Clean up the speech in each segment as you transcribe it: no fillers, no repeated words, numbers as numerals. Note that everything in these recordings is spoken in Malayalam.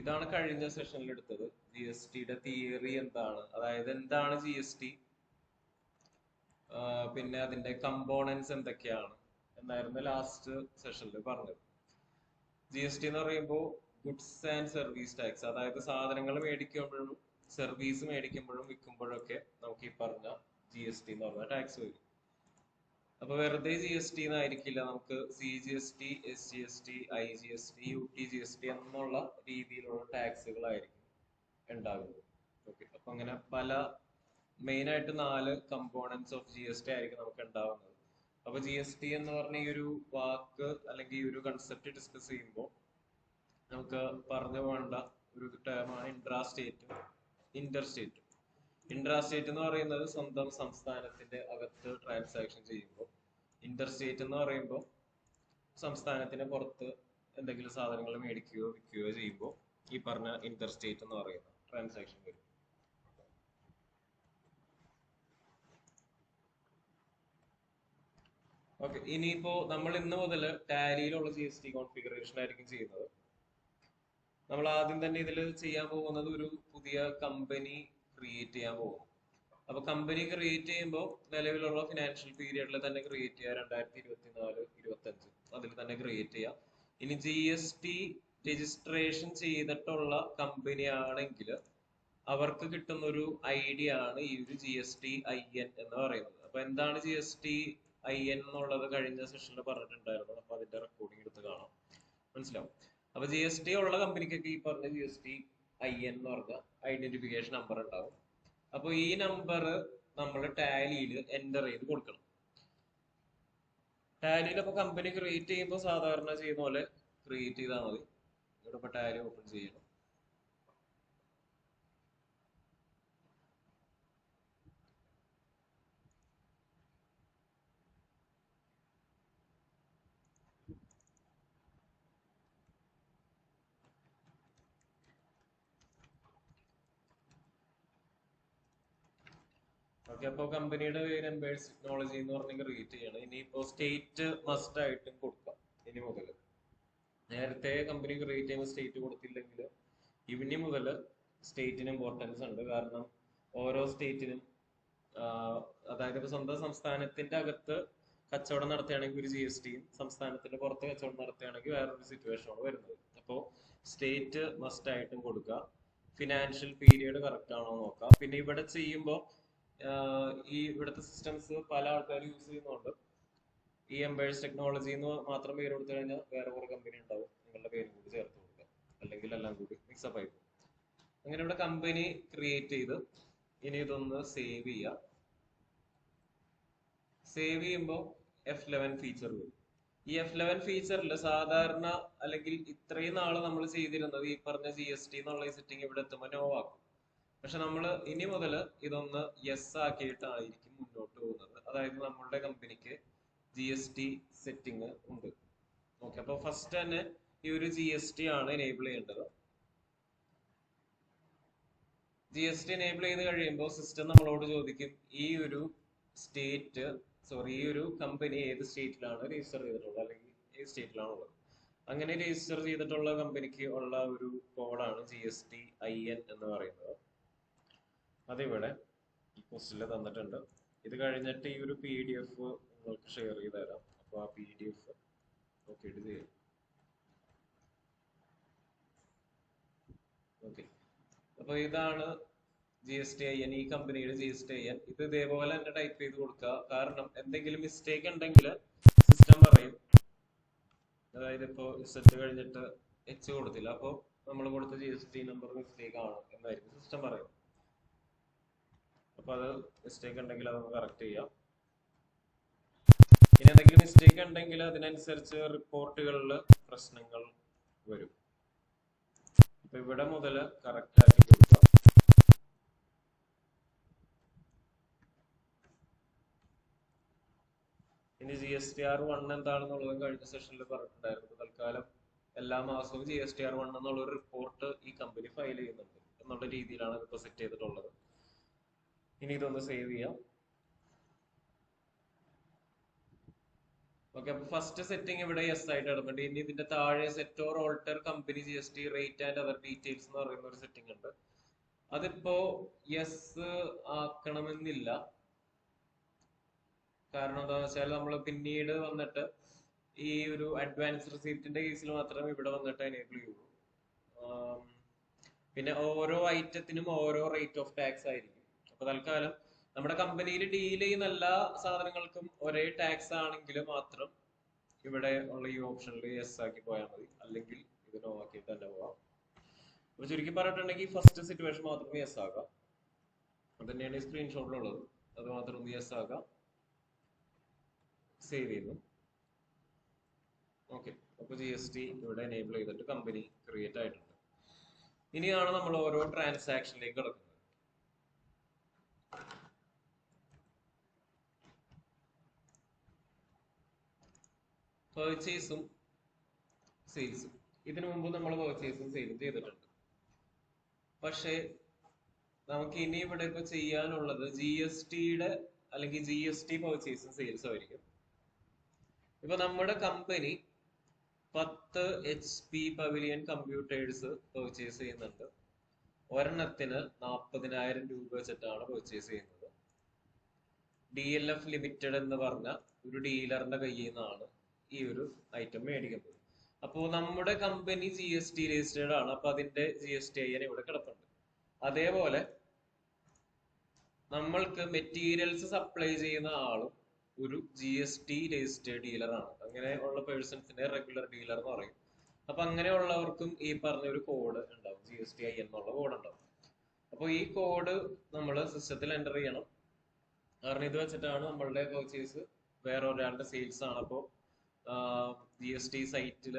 ഇതാണ് കഴിഞ്ഞ സെഷനിൽ എടുത്തത്. ജി എസ് ടിയുടെ തിയറി എന്താണ്, അതായത് എന്താണ് ജി എസ് ടി, പിന്നെ അതിന്റെ കമ്പോണൻസ് എന്തൊക്കെയാണ് എന്നായിരുന്നു ലാസ്റ്റ് സെഷനിൽ പറഞ്ഞത്. ജി എസ് ടി എന്ന് പറയുമ്പോൾ ഗുഡ്സ് ആൻഡ് സർവീസ് ടാക്സ്, അതായത് സാധനങ്ങൾ മേടിക്കുമ്പോഴും സർവീസ് മേടിക്കുമ്പോഴും വിൽക്കുമ്പോഴും ഒക്കെ നമുക്ക് ഈ പറഞ്ഞ ജി എസ് ടി എന്ന് പറഞ്ഞ ടാക്സ് വരും. അപ്പൊ വെറുതെ ജി എസ് ടി എന്നായിരിക്കില്ല, നമുക്ക് C G S T, S G S T, I G S T, U T G S T എന്നുള്ള രീതിയിലുള്ള ടാക്സുകളായിരിക്കും ഉണ്ടാകുന്നത്. ഓക്കെ, അപ്പൊ അങ്ങനെ പല മെയിൻ ആയിട്ട് 4 components of G S T ആയിരിക്കും നമുക്ക് ഉണ്ടാവുന്നത്. അപ്പൊ ജി എസ് ടി എന്ന് പറഞ്ഞ ഈ ഒരു വാക്ക് അല്ലെങ്കിൽ ഈ ഒരു കൺസെപ്റ്റ് ഡിസ്കസ് ചെയ്യുമ്പോൾ നമുക്ക് പറഞ്ഞു പോകേണ്ട ഒരു ടേമാണ് intra state, inter state. Intra state എന്ന് പറയുന്നത് സ്വന്തം സംസ്ഥാനത്തിന്റെ അകത്ത് ട്രാൻസാക്ഷൻ ചെയ്യുമ്പോൾ, ഇന്റർ സ്റ്റേറ്റ് എന്ന് പറയുമ്പോൾ സംസ്ഥാനത്തിന് പുറത്ത് എന്തെങ്കിലും സാധനങ്ങൾ മേടിക്കുകയോ വിൽക്കുകയോ ചെയ്യുമ്പോൾ ഈ പറഞ്ഞ ഇന്റർ സ്റ്റേറ്റ് എന്ന് പറയുന്ന ട്രാൻസാക്ഷൻ വരും. ഓക്കെ, ഇനിയിപ്പോ നമ്മൾ ഇന്ന് മുതൽ ടാലിയിലുള്ള ജി എസ് ടി കോൺഫിഗറേഷൻ ആയിരിക്കും ചെയ്യുന്നത്. നമ്മൾ ആദ്യം തന്നെ ഇതിൽ ചെയ്യാൻ പോകുന്നത് ഒരു പുതിയ കമ്പനി ക്രിയേറ്റ് ചെയ്യാൻ പോകും. അപ്പൊ കമ്പനി ക്രിയേറ്റ് ചെയ്യുമ്പോൾ നിലവിലുള്ള ഫിനാൻഷ്യൽ പീരിയഡിൽ തന്നെ ക്രിയേറ്റ് ചെയ്യുക, 2024-25 അതിൽ തന്നെ ക്രിയേറ്റ് ചെയ്യുക. ഇനി ജി എസ് ടി രജിസ്ട്രേഷൻ ചെയ്തിട്ടുള്ള കമ്പനി ആണെങ്കിൽ അവർക്ക് കിട്ടുന്ന ഒരു ഐഡിയ ആണ് ഈ ഒരു G S T I N എന്ന് പറയുന്നത്. അപ്പൊ എന്താണ് G S T I N എന്നുള്ളത് കഴിഞ്ഞ സെഷനിൽ പറഞ്ഞിട്ടുണ്ടായിരുന്നു. അപ്പൊ അതിന്റെ റെക്കോർഡിംഗ് എടുത്ത് കാണാം, മനസ്സിലാവും. അപ്പൊ ജി എസ് ടി ഉള്ള കമ്പനിക്കൊക്കെ ഈ പറഞ്ഞ G S T I N എന്ന് പറഞ്ഞ ഐഡന്റിഫിക്കേഷൻ നമ്പർ ഉണ്ടാവും. അപ്പൊ ഈ നമ്പർ നമ്മൾ ടാലിയിൽ എൻ്റർ ചെയ്ത് കൊടുക്കണം. ടാലിയിൽ അപ്പൊ കമ്പനി ക്രിയേറ്റ് ചെയ്യുമ്പോൾ സാധാരണ ചെയ്യുന്ന പോലെ ക്രിയേറ്റ് ചെയ്താൽ മതി. ഇവിടെ ഇപ്പൊ ടാലി ഓപ്പൺ ചെയ്യണം. ഓക്കെ, അപ്പൊ കമ്പനിയുടെ പേര് എംബേഴ്സ് ടെക്നോളജി എന്ന് പറഞ്ഞ് ക്രിയേറ്റ് ചെയ്യണം. ഇനിയിപ്പോ സ്റ്റേറ്റ് മസ്റ്റ് ആയിട്ടും കൊടുക്കാം ഇനി മുതൽ. നേരത്തെ കമ്പനി ക്രിയേറ്റ് ചെയ്യുമ്പോൾ സ്റ്റേറ്റ് കൊടുത്തില്ലെങ്കിൽ ഇനി മുതൽ സ്റ്റേറ്റിന് ഇമ്പോർട്ടൻസ് ഉണ്ട്. കാരണം ഓരോ സ്റ്റേറ്റിനും അതായത് ഇപ്പൊ സ്വന്തം സംസ്ഥാനത്തിന്റെ അകത്ത് കച്ചവടം നടത്തുകയാണെങ്കിൽ ഒരു ജി എസ് ടിയും, സംസ്ഥാനത്തിന്റെ പുറത്ത് കച്ചവടം നടത്തുകയാണെങ്കിൽ വേറൊരു സിറ്റുവേഷനാണ് വരുന്നത്. അപ്പോൾ സ്റ്റേറ്റ് മസ്റ്റ് ആയിട്ടും കൊടുക്കുക. ഫിനാൻഷ്യൽ പീരിയഡ് കറക്റ്റ് ആണോ നോക്കാം. പിന്നെ ഇവിടെ ചെയ്യുമ്പോൾ ഈ ഇവിടുത്തെ സിസ്റ്റംസ് പല ആൾക്കാർ യൂസ് ചെയ്യുന്നുണ്ട്. ഈ എംബേഴ്സ് ടെക്നോളജി എന്ന് മാത്രം പേര് കൊടുത്തു കഴിഞ്ഞാൽ വേറെ കുറെ കമ്പനി ഉണ്ടാവും, നിങ്ങളുടെ പേരും കൂടി ചേർത്ത് കൊടുക്കുക, അല്ലെങ്കിൽ എല്ലാം കൂടി മിക്സപ്പ് ആയി പോകും. അങ്ങനെ ഇവിടെ കമ്പനി ക്രിയേറ്റ് ചെയ്ത് ഇനി ഇതൊന്ന് സേവ് ചെയ്യുക. സേവ് ചെയ്യുമ്പോൾ F11 ഫീച്ചർ വരും. ഈ F11 ഫീച്ചറിൽ സാധാരണ അല്ലെങ്കിൽ ഇത്രയും നാള് നമ്മൾ ചെയ്തിരുന്നത് ഈ പറഞ്ഞ ജി എസ് ടി എന്നുള്ള സെറ്റിംഗ് ഇവിടെ എത്തുമ്പോൾ നോ ആക്കും. പക്ഷെ നമ്മൾ ഇനി മുതൽ ഇതൊന്ന് യെസ് ആക്കിയിട്ടായിരിക്കും മുന്നോട്ട് പോകുന്നത്. അതായത് നമ്മളുടെ കമ്പനിക്ക് ജി എസ് ടി സെറ്റിംഗ് ഉണ്ട്. ഓക്കെ, അപ്പൊ ഫസ്റ്റ് തന്നെ ഈ ഒരു ജി എസ് ടി ആണ് എനേബിൾ ചെയ്യേണ്ടത്. ജി എസ് ടി എനേബിൾ ചെയ്ത് കഴിയുമ്പോൾ സിസ്റ്റം നമ്മളോട് ചോദിക്കും ഈ ഒരു കമ്പനി ഏത് സ്റ്റേറ്റിലാണ് രജിസ്റ്റർ ചെയ്തിട്ടുള്ളത്, അല്ലെങ്കിൽ ഏത് സ്റ്റേറ്റിലാണുള്ളത്. അങ്ങനെ രജിസ്റ്റർ ചെയ്തിട്ടുള്ള കമ്പനിക്ക് ഉള്ള ഒരു കോഡാണ് G S T I N എന്ന് പറയുന്നത്. അതിവിടെ ഈ ക്വസ്റ്റിൽ തന്നിട്ടുണ്ട്. ഇത് കഴിഞ്ഞിട്ട് ഈ ഒരു PDF നിങ്ങൾക്ക് ഷെയർ ചെയ്ത് തരാം. അപ്പോൾ ആ PDF നോക്കിയിട്ട് ചെയ്യാം. ഓക്കെ, അപ്പൊ ഇതാണ് G S T I N, ഈ കമ്പനിയുടെ G S T I N. ഇത് ഇതേപോലെ തന്നെ ടൈപ്പ് ചെയ്ത് കൊടുക്കുക. കാരണം എന്തെങ്കിലും മിസ്റ്റേക്ക് ഉണ്ടെങ്കിൽ സിസ്റ്റം പറയും. അതായത് ഇപ്പോ സെറ്റ് കഴിഞ്ഞിട്ട് എച്ച് കൊടുത്തില്ല, അപ്പോൾ നമ്മൾ കൊടുത്ത G S T number mistake ആണ് എന്നായിരിക്കും സിസ്റ്റം പറയും. അപ്പൊ അത് മിസ്റ്റേക്ക് ഉണ്ടെങ്കിൽ അതൊന്ന് കറക്റ്റ് ചെയ്യാം. ഇനി എന്തെങ്കിലും മിസ്റ്റേക്ക് ഉണ്ടെങ്കിൽ അതിനനുസരിച്ച് റിപ്പോർട്ടുകളിൽ പ്രശ്നങ്ങൾ വരും. അപ്പൊ ഇവിടെ മുതൽ കറക്റ്റ് ആക്കി കൊടുക്കാം. ഇനി GSTR1 എന്താണെന്നുള്ളതും കഴിഞ്ഞ സെഷനിൽ പറഞ്ഞിട്ടുണ്ടായിരുന്നു. തൽക്കാലം എല്ലാ മാസവും GSTR1 എന്നുള്ള ഒരു റിപ്പോർട്ട് ഈ കമ്പനി ഫയൽ ചെയ്യുന്നുണ്ട് എന്നുള്ള രീതിയിലാണ് ഇതിപ്പോ സെറ്റ് ചെയ്തിട്ടുള്ളത്. ഇനി ഇതൊന്ന് സേവ് ചെയ്യാം. ഓക്കെ, അപ്പൊ ഫസ്റ്റ് സെറ്റിംഗ് ഇവിടെ യെസ് ആയിട്ട് കിടക്കുന്നുണ്ട്. ഇനി ഇതിന്റെ താഴെ set or alter company GST rate and other details എന്ന് പറയുന്ന ഒരു സെറ്റിംഗ് ഉണ്ട്. അതിപ്പോ യെസ് ആക്കണമെന്നില്ല. കാരണം എന്താണെന്ന് വെച്ചാൽ നമ്മൾ പിന്നീട് വന്നിട്ട് ഈ ഒരു അഡ്വാൻസ് റിസീപ്റ്റിന്റെ കേസിൽ മാത്രമേ ഇവിടെ വന്നിട്ട് എനേബിൾ ചെയ്യുള്ളൂ. പിന്നെ ഓരോ ഐറ്റത്തിനും ഓരോ റേറ്റ് ഓഫ് ടാക്സ് ആയിരിക്കും. അപ്പൊ തൽക്കാലം നമ്മുടെ കമ്പനിയിൽ ഡീൽ ചെയ്യുന്ന എല്ലാ സാധനങ്ങൾക്കും ഒരേ ടാക്സ് ആണെങ്കിൽ മാത്രം ഇവിടെ ഉള്ള ഈ ഓപ്ഷനിൽ യെസ് ആക്കി പോയാൽ മതി, അല്ലെങ്കിൽ ഇത് നോ ആക്കിയിട്ട് തന്നെ പോവാം. അപ്പൊ ചുരുക്കി പറഞ്ഞിട്ടുണ്ടെങ്കിൽ ഫസ്റ്റ് സിറ്റുവേഷൻ മാത്രമേ യെസ് ആകാം. അത് തന്നെയാണ് ഈ സ്ക്രീൻഷോട്ടിലുള്ളത്. അത് മാത്രം ഒന്ന് യെസ് ആകാം. സേവ് ചെയ്യുന്നു. ഓക്കെ, അപ്പൊ GST ഇവിടെ എനേബിൾ ചെയ്തിട്ട് കമ്പനി ക്രിയേറ്റ് ആയിട്ടുണ്ട്. ഇനിയാണ് നമ്മൾ ഓരോ ട്രാൻസാക്ഷനിലേക്ക് കിടക്കുന്നത്. പർച്ചേസും സെയിൽസും. ഇതിനു മുമ്പ് നമ്മൾ പർച്ചേസും സെയിലും ചെയ്തിട്ടുണ്ട്. പക്ഷേ നമുക്ക് ഇനി ഇവിടെ ഇപ്പൊ ചെയ്യാനുള്ളത് GSTയുടെ അല്ലെങ്കിൽ GST പർച്ചേസും സെയിൽസും ആയിരിക്കും. ഇപ്പൊ നമ്മുടെ company 10 HP pavilion computers purchase ചെയ്യുന്നുണ്ട്. ഒരെണ്ണത്തിന് 40,000 രൂപ വെച്ചിട്ടാണ് പർച്ചേസ് ചെയ്യുന്നത്. DLF ലിമിറ്റഡ് എന്ന് പറഞ്ഞ ഒരു ഡീലറിന്റെ കയ്യിൽ നിന്നാണ് ഈ ഒരു ഐറ്റം മേടിക്കുന്നത്. അപ്പോ നമ്മുടെ കമ്പനി GST രജിസ്റ്റേർഡ് ആണ്. അപ്പൊ അതിന്റെ GSTIN ഇവിടെ കിടപ്പുണ്ട്. അതേപോലെ നമ്മൾക്ക് മെറ്റീരിയൽസ് സപ്ലൈ ചെയ്യുന്ന ആളും ഒരു GST രജിസ്റ്റേർഡ് ഡീലറാണ്. അങ്ങനെ ഉള്ള പേഴ്സൺസിനെ റെഗുലർ ഡീലർ എന്ന് പറയും. അപ്പൊ അങ്ങനെയുള്ളവർക്കും ഈ പറഞ്ഞ ഒരു കോഡ് ഉണ്ടാവും, GSTIN എന്നുള്ള കോഡ് ഉണ്ടാവും. അപ്പൊ ഈ കോഡ് നമ്മൾ സിസ്റ്റത്തിൽ എൻ്റർ ചെയ്യണം. കാരണം ഇത് വെച്ചിട്ടാണ് നമ്മളുടെ പർച്ചേസ് വേറെ ഒരാളുടെ സെയിൽസ് ആണ്. അപ്പോൾ GST സൈറ്റിൽ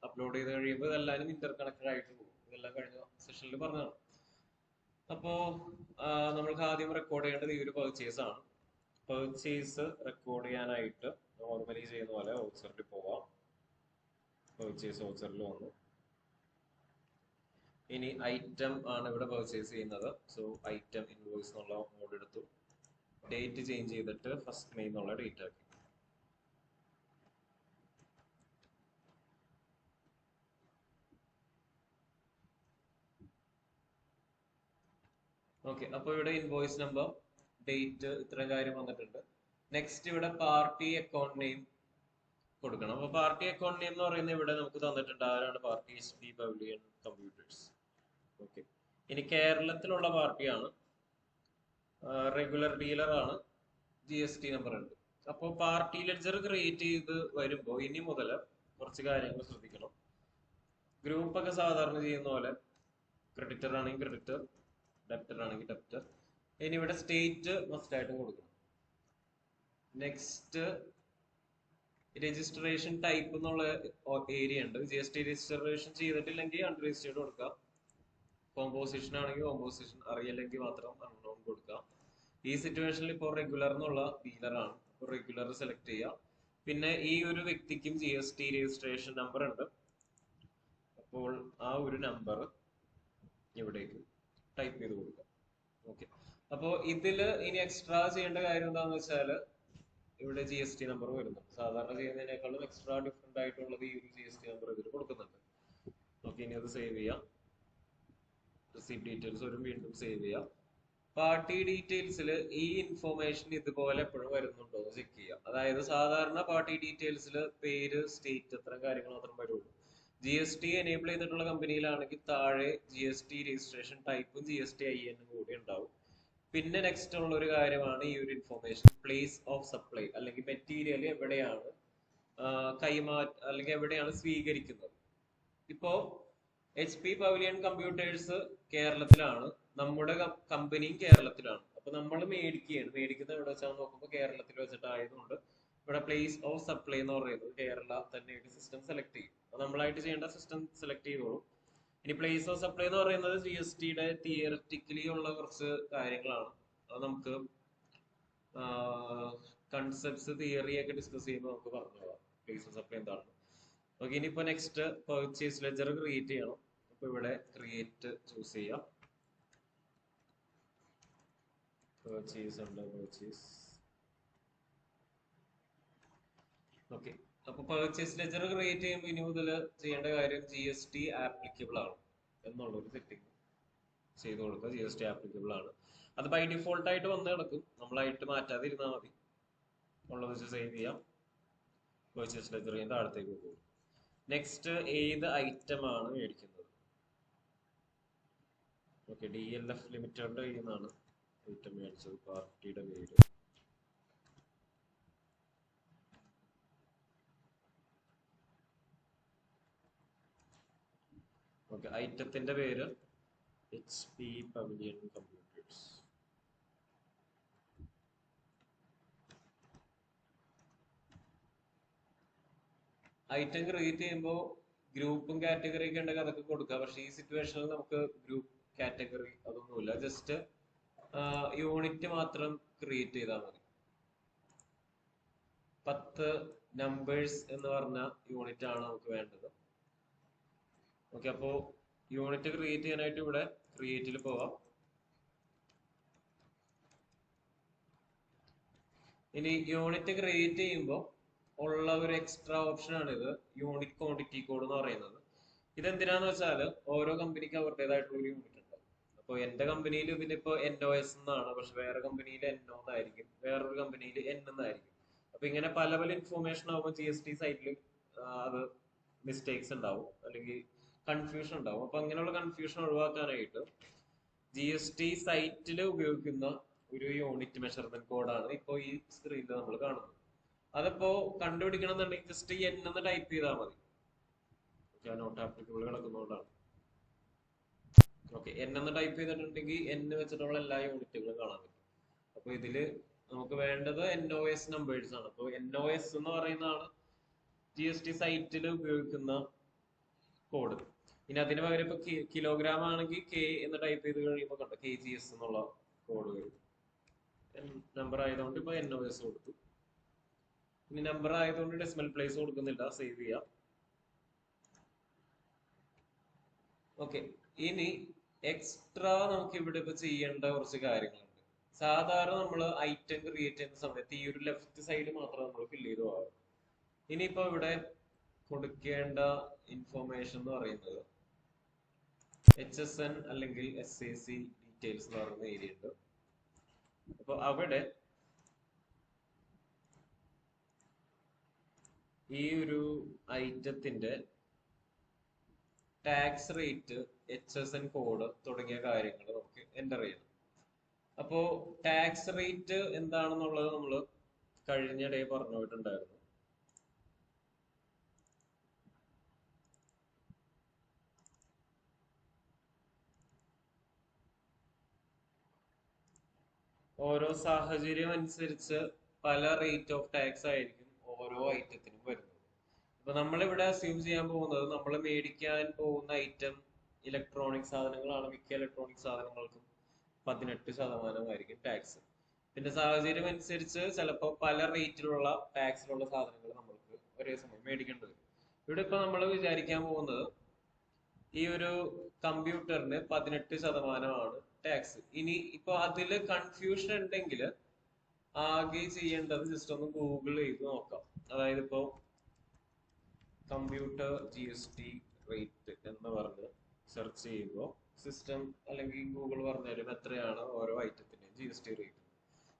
അപ്ലോഡ് ചെയ്ത് കഴിയുമ്പോൾ ഇതെല്ലാവരും ഇന്റർ കണക്റ്റഡ് ആയിട്ട് പോകും. ഇതെല്ലാം കഴിഞ്ഞ സെഷനിൽ പറഞ്ഞതാണ്. അപ്പോ നമ്മൾക്ക് ആദ്യം റെക്കോർഡ് ചെയ്യേണ്ടത് ഈ ഒരു പർച്ചേസ് ആണ്. പർച്ചേസ് റെക്കോർഡ് ചെയ്യാനായിട്ട് നോർമലി ചെയ്യുന്ന പോലെ വൗച്ചറിൽ പോവാം. പർച്ചേസ് വൗച്ചറിൽ വന്നു. ഇനി ഐറ്റം ആണ് ഇവിടെ പർച്ചേസ് ചെയ്യുന്നത്. സോ ഐറ്റം ഇൻവോയ്സ് എന്നുള്ള മോഡ് എടുത്തു. ഡേറ്റ് ചേഞ്ച് ചെയ്തിട്ട് ഫസ്റ്റ് മെയ് എന്നുള്ള ഡേറ്റ് ആക്കി. ഓക്കെ, അപ്പൊ ഇവിടെ ഇൻവോയ്സ് നമ്പർ, ഡേറ്റ്, ഇത്രയും കാര്യം വന്നിട്ടുണ്ട്. നെക്സ്റ്റ് ഇവിടെ പാർട്ടി അക്കൗണ്ട് നെയിം കൊടുക്കണം. അപ്പൊ പാർട്ടി അക്കൗണ്ട് നെയിം എന്ന് പറയുന്നത് ഇവിടെ നമുക്ക് തന്നിട്ടുണ്ട്. ആരാണ്? Party HP pavilion computers. Okay, ഇനി കേരളത്തിലുള്ള പാർട്ടിയാണ്, റെഗുലർ ഡീലർ ആണ്, GST നമ്പർ ഉണ്ട്. അപ്പോൾ പാർട്ടി ലെഡ്ജർ ക്രിയേറ്റ് ചെയ്ത് വരുമ്പോൾ ഇനി മുതൽ കുറച്ച് കാര്യങ്ങൾ ശ്രദ്ധിക്കണം. ഗ്രൂപ്പ് ഒക്കെ സാധാരണ ചെയ്യുന്ന പോലെ ക്രെഡിറ്റർ ആണെങ്കിൽ ക്രെഡിറ്റർ, ഡെപ്റ്റർ ആണെങ്കിൽ ഡെപ്റ്റർ. ഇനി ഇവിടെ സ്റ്റേറ്റ് മസ്റ്റ് ആയിട്ടും കൊടുക്കണം. നെക്സ്റ്റ് രജിസ്ട്രേഷൻ ടൈപ്പ് എന്നുള്ള ഏരിയ ഉണ്ട്. GST രജിസ്ട്രേഷൻ ചെയ്തിട്ടില്ലെങ്കിൽ അൺരജിസ്റ്റേർഡ് കൊടുക്കാം. കോമ്പോസിഷൻ ആണെങ്കിൽ കോമ്പോസിഷൻ, അറിയില്ലെങ്കിൽ മാത്രം അൺനോൺ കൊടുക്കാം. ഈ സിറ്റുവേഷനിൽ ഇപ്പോൾ റെഗുലർ എന്നുള്ള ഡീലറാണ്. അപ്പോൾ റെഗുലർ സെലക്ട് ചെയ്യാം. പിന്നെ ഈ ഒരു വ്യക്തിക്കും GST രജിസ്ട്രേഷൻ നമ്പർ ഉണ്ട്. അപ്പോൾ ആ ഒരു നമ്പർ ഇവിടേക്ക് ടൈപ്പ് ചെയ്ത് കൊടുക്കാം. ഓക്കെ, അപ്പോൾ ഇതില് ഇനി എക്സ്ട്രാ ചെയ്യേണ്ട കാര്യം എന്താണെന്ന് വെച്ചാൽ ഇവിടെ GST നമ്പർ വരുന്നുണ്ട്. സാധാരണ ചെയ്യുന്നതിനേക്കാളും എക്സ്ട്രാ ഡിഫറെന്റ് ആയിട്ടുള്ളത് ഈ ഒരു GST നമ്പർ ഇതിൽ കൊടുക്കുന്നുണ്ട്. ഓക്കെ, ഇനി അത് സേവ് ചെയ്യാം. റിസീപ്റ്റ് ഡീറ്റെയിൽസ് വരും, വീണ്ടും സേവ് ചെയ്യാം. പാർട്ടി ഡീറ്റെയിൽസിൽ ഈ ഇൻഫോർമേഷൻ ഇതുപോലെ എപ്പോഴും വരുന്നുണ്ടോ എന്ന് ചെക്ക് ചെയ്യാം. അതായത് സാധാരണ പാർട്ടി ഡീറ്റെയിൽസിൽ പേര്, സ്റ്റേറ്റ്, അത്തരം കാര്യങ്ങൾ മാത്രം വരുള്ളൂ. GST എനേബിൾ ചെയ്തിട്ടുള്ള കമ്പനിയിലാണെങ്കിൽ താഴെ GST രജിസ്ട്രേഷൻ ടൈപ്പും GSTIN കൂടി ഉണ്ടാവും. പിന്നെ നെക്സ്റ്റ് ഉള്ള ഒരു കാര്യമാണ് ഈ ഒരു ഇൻഫോർമേഷൻ, പ്ലേസ് ഓഫ് സപ്ലൈ അല്ലെങ്കിൽ മെറ്റീരിയൽ എവിടെയാണ് അല്ലെങ്കിൽ എവിടെയാണ് സ്വീകരിക്കുന്നത്. ഇപ്പോ HP പവിലിയൻ കമ്പ്യൂട്ടേഴ്സ് കേരളത്തിലാണ്, നമ്മുടെ കമ്പനിയും കേരളത്തിലാണ്. അപ്പൊ നമ്മൾ മേടിക്കുന്നത് എവിടെ വെച്ചാൽ നോക്കുമ്പോൾ കേരളത്തിൽ വെച്ചിട്ടായതുകൊണ്ട് ഇവിടെ പ്ലേസ് ഓഫ് സപ്ലൈ എന്ന് പറയുന്നത് കേരള തന്നെ സിസ്റ്റം സെലക്ട് ചെയ്യും. അപ്പൊ നമ്മളായിട്ട് ചെയ്യേണ്ട സിസ്റ്റം സെലക്ട് ചെയ്തോളൂ. ഇനി പ്ലേസ് ഓഫ് സപ്ലൈ എന്ന് പറയുന്നത് GSTയുടെ തിയററ്റിക്കലി ഉള്ള കുറച്ച് കാര്യങ്ങളാണ്. അത് നമുക്ക് കൺസെപ്റ്റ്സ്, തിയറി ഒക്കെ ഡിസ്കസ് ചെയ്യുമ്പോൾ നമുക്ക് പറഞ്ഞു പോകാം പ്ലേസ് ഓഫ് സപ്ലൈ എന്താണ്. ഓക്കെ, ഇനിയിപ്പോ നെക്സ്റ്റ് പർച്ചേസ് ലെഡ്ജർ ക്രിയേറ്റ് ചെയ്യണം. അപ്പൊ ഇവിടെ ക്രിയേറ്റ് ചൂസ് ചെയ്യാം. പർച്ചേസ് ഉണ്ട്, പർച്ചേസ്. ഓക്കെ, അപ്പൊ പർച്ചേസ് ലെജർ ക്രിയേറ്റ് ചെയ്യുമ്പോൾ ഇനി മുതൽ ചെയ്യേണ്ട കാര്യം GST ആപ്ലിക്കബിൾ ആണ് എന്നുള്ളൊരു സെറ്റിംഗ് ചെയ്ത് കൊടുക്കുക. GST ആപ്ലിക്കബിൾ ആണ്. അത് ബൈ ഡിഫോൾട്ട് ആയിട്ട് വന്ന് കിടക്കും, നമ്മളായിട്ട് മാറ്റാതെ ഇരുന്നാൽ മതി. ഉള്ളത് വെച്ച് സേവ് ചെയ്യാം. പർച്ചേസ് ലെജർ താഴത്തേക്ക് പോകും. നെക്സ്റ്റ് ഏത് ഐറ്റം ആണ് മേടിക്കുന്നത്? ഓക്കെ, DLF ലിമിറ്റഡിന്റെ കയ്യിൽ നിന്നാണ് ഐറ്റം മേടിച്ചത്. പാർട്ടിയുടെ പേര് ഓക്കെ, ഐറ്റത്തിന്റെ പേര് HP pavilion computers. Item create ചെയ്യുമ്പോൾ ഗ്രൂപ്പും കാറ്റഗറി ഒക്കെ ഉണ്ടെങ്കിൽ അതൊക്കെ കൊടുക്കുക. പക്ഷെ ഈ സിറ്റുവേഷനിൽ നമുക്ക് ഗ്രൂപ്പ് കാറ്റഗറി അതൊന്നുമില്ല. ജസ്റ്റ് യൂണിറ്റ് മാത്രം ക്രിയേറ്റ് ചെയ്താൽ മതി. 10 നമ്പേഴ്സ് എന്ന് പറഞ്ഞ യൂണിറ്റ് ആണ് നമുക്ക് വേണ്ടത്. ഓക്കെ, അപ്പോ യൂണിറ്റ് ക്രിയേറ്റ് ചെയ്യാനായിട്ട് ഇവിടെ ക്രിയേറ്റിൽ പോവാം. ഇനി യൂണിറ്റ് ക്രിയേറ്റ് ചെയ്യുമ്പോൾ ഉള്ള ഒരു എക്സ്ട്രാ ഓപ്ഷൻ ആണ് ഇത്, യൂണിറ്റ് ക്വാണ്ടിറ്റി കോഡ് എന്ന് പറയുന്നത്. ഇതെന്തിനാന്ന് വെച്ചാൽ ഓരോ കമ്പനിക്ക് അവരുടേതായിട്ടുള്ള ഒരു യൂണിറ്റ് ഉണ്ട്. അപ്പോൾ എന്റെ കമ്പനിയിൽ ഇതിനിപ്പോ NOS എന്നാണ്, പക്ഷെ വേറെ കമ്പനിയിൽ NO എന്നായിരിക്കും, വേറൊരു കമ്പനിയിൽ N എന്നായിരിക്കും. അപ്പൊ ഇങ്ങനെ പല പല ഇൻഫോർമേഷൻ ആവുമ്പോൾ GST സൈറ്റിൽ അത് മിസ്റ്റേക്സ് ഉണ്ടാവും, അല്ലെങ്കിൽ കൺഫ്യൂഷൻ ഉണ്ടാവും. അപ്പൊ അങ്ങനെയുള്ള കൺഫ്യൂഷൻ ഒഴിവാക്കാനായിട്ട് GST സൈറ്റിൽ ഉപയോഗിക്കുന്ന ഒരു യൂണിറ്റ് മെഷർമെന്റ് കോഡാണ് ഇപ്പോൾ ഈ സ്ക്രീനിൽ നമ്മൾ കാണുന്നത്. അതിപ്പോ കണ്ടുപിടിക്കണം എന്നുണ്ടെങ്കിൽ ജസ്റ്റ് N എന്ന് ടൈപ്പ് ചെയ്താൽ മതി. നോട്ട് ആപ്ലിക്കബിൾ കിടക്കുന്നതുകൊണ്ടാണ്. ഓക്കെ, N എന്ന് ടൈപ്പ് ചെയ്തിട്ടുണ്ടെങ്കിൽ N വെച്ചിട്ടുള്ള എല്ലാ യൂണിറ്റുകളും കാണാൻ പറ്റും. അപ്പൊ ഇതില് നമുക്ക് വേണ്ടത് NOS നമ്പേഴ്സ് ആണ്. അപ്പോൾ NOS എന്ന് പറയുന്നതാണ് GST സൈറ്റിൽ ഉപയോഗിക്കുന്ന കോഡ്. ഇനി അതിന് പകരം ഇപ്പൊ കിലോഗ്രാം ആണെങ്കിൽ K എന്ന് ടൈപ്പ് ചെയ്ത് കഴിയുമ്പോൾ കണ്ടോ KGS എന്നുള്ള കോഡ് വരും. നമ്പർ ആയതുകൊണ്ട് ഇപ്പൊ NOS കൊടുത്തു. ഇനി നമ്പർ ആയതുകൊണ്ട് ഡെസിമൽ പ്ലേസ് കൊടുക്കുന്നില്ല, സേവ് ചെയ്യാം. ഓക്കെ, ഇനി എക്സ്ട്രാ നമുക്ക് ഇവിടെ ഇപ്പൊ ചെയ്യേണ്ട കുറച്ച് കാര്യങ്ങളുണ്ട്. സാധാരണ നമ്മൾ ഐറ്റം ക്രിയേറ്റ് ചെയ്യുന്ന സമയത്ത് ഈ ഒരു ലെഫ്റ്റ് സൈഡ് മാത്രം നമ്മൾ ഫില്ല് ചെയ്ത് പോകാം. ഇനിയിപ്പോ ഇവിടെ കൊടുക്കേണ്ട ഇൻഫോർമേഷൻ എന്ന് പറയുന്നത് HSN അല്ലെങ്കിൽ SAC ഡീറ്റെയിൽസ് എന്ന് പറയുന്ന ഏരിയ ഉണ്ട്. അപ്പൊ അവിടെ ഈ ഒരു ഐറ്റത്തിന്റെ ടാക്സ് റേറ്റ്, HSN കോഡ് തുടങ്ങിയ കാര്യങ്ങൾ നമുക്ക് എൻ്റർ ചെയ്യണം. അപ്പോ ടാക്സ് റേറ്റ് എന്താണെന്നുള്ളത് നമ്മൾ കഴിഞ്ഞിടെ പറഞ്ഞു പോയിട്ടുണ്ടായിരുന്നു. ഓരോ സാഹചര്യം അനുസരിച്ച് പല റേറ്റ് ഓഫ് ടാക്സ് ആയിരിക്കും ഓരോ ഐറ്റത്തിനും വരുന്നത്. അപ്പൊ നമ്മളിവിടെ അസ്യൂം ചെയ്യാൻ പോകുന്നത് നമ്മൾ മേടിക്കാൻ പോകുന്ന ഐറ്റം ഇലക്ട്രോണിക് സാധനങ്ങളാണ്. മിക്ക ഇലക്ട്രോണിക് സാധനങ്ങൾക്കും 18% ടാക്സ്. പിന്നെ സാഹചര്യം അനുസരിച്ച് ചിലപ്പോൾ പല റേറ്റിലുള്ള ടാക്സിലുള്ള സാധനങ്ങൾ നമ്മൾക്ക് ഒരേ സമയം മേടിക്കേണ്ടി വരും. ഇവിടെ ഇപ്പൊ നമ്മൾ വിചാരിക്കാൻ പോകുന്നത് ഈ ഒരു കമ്പ്യൂട്ടറിന് 18% ടാക്സ്. ഇനി ഇപ്പൊ അതില് കൺഫ്യൂഷൻ ഉണ്ടെങ്കിൽ ആകെ ചെയ്യേണ്ടത് ജസ്റ്റ് ഒന്ന് ഗൂഗിൾ ചെയ്ത് നോക്കാം. അതായത് ഇപ്പോ കമ്പ്യൂട്ടർ GST റേറ്റ് എന്ന് പറഞ്ഞ് സെർച്ച് ചെയ്യുമ്പോൾ സിസ്റ്റം അല്ലെങ്കിൽ ഗൂഗിൾ പറഞ്ഞുതരും എത്രയാണ് ഓരോ ഐറ്റത്തിന്റെയും GST റേറ്റ്.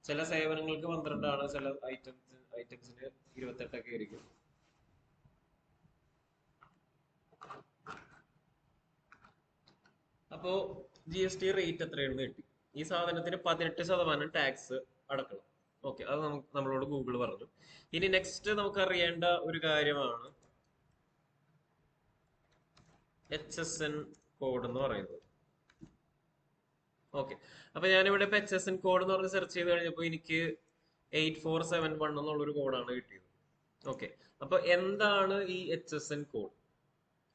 ചില സേവനങ്ങൾക്ക് 12 ആണ്, ചില ഐറ്റംസിന് 28 ആയിരിക്കും. അപ്പോ GST റേറ്റ് എത്രയാണെന്ന് കിട്ടി. ഈ സാധനത്തിന് 18% ടാക്സ് അടക്കണം. ഓക്കെ, അത് നമ്മളോട് ഗൂഗിൾ പറഞ്ഞു. ഇനി നെക്സ്റ്റ് നമുക്ക് അറിയേണ്ട ഒരു കാര്യമാണ് HSN കോഡ് എന്ന് പറയുന്നത്. ഓക്കെ, അപ്പൊ ഞാനിവിടെ ഇപ്പൊ HSN കോഡ് എന്ന് പറഞ്ഞ് സെർച്ച് ചെയ്ത് കഴിഞ്ഞപ്പോൾ എനിക്ക് 8471 എന്നുള്ളൊരു കോഡാണ് കിട്ടിയത്. ഓക്കെ, അപ്പൊ എന്താണ് ഈ HSN കോഡ്?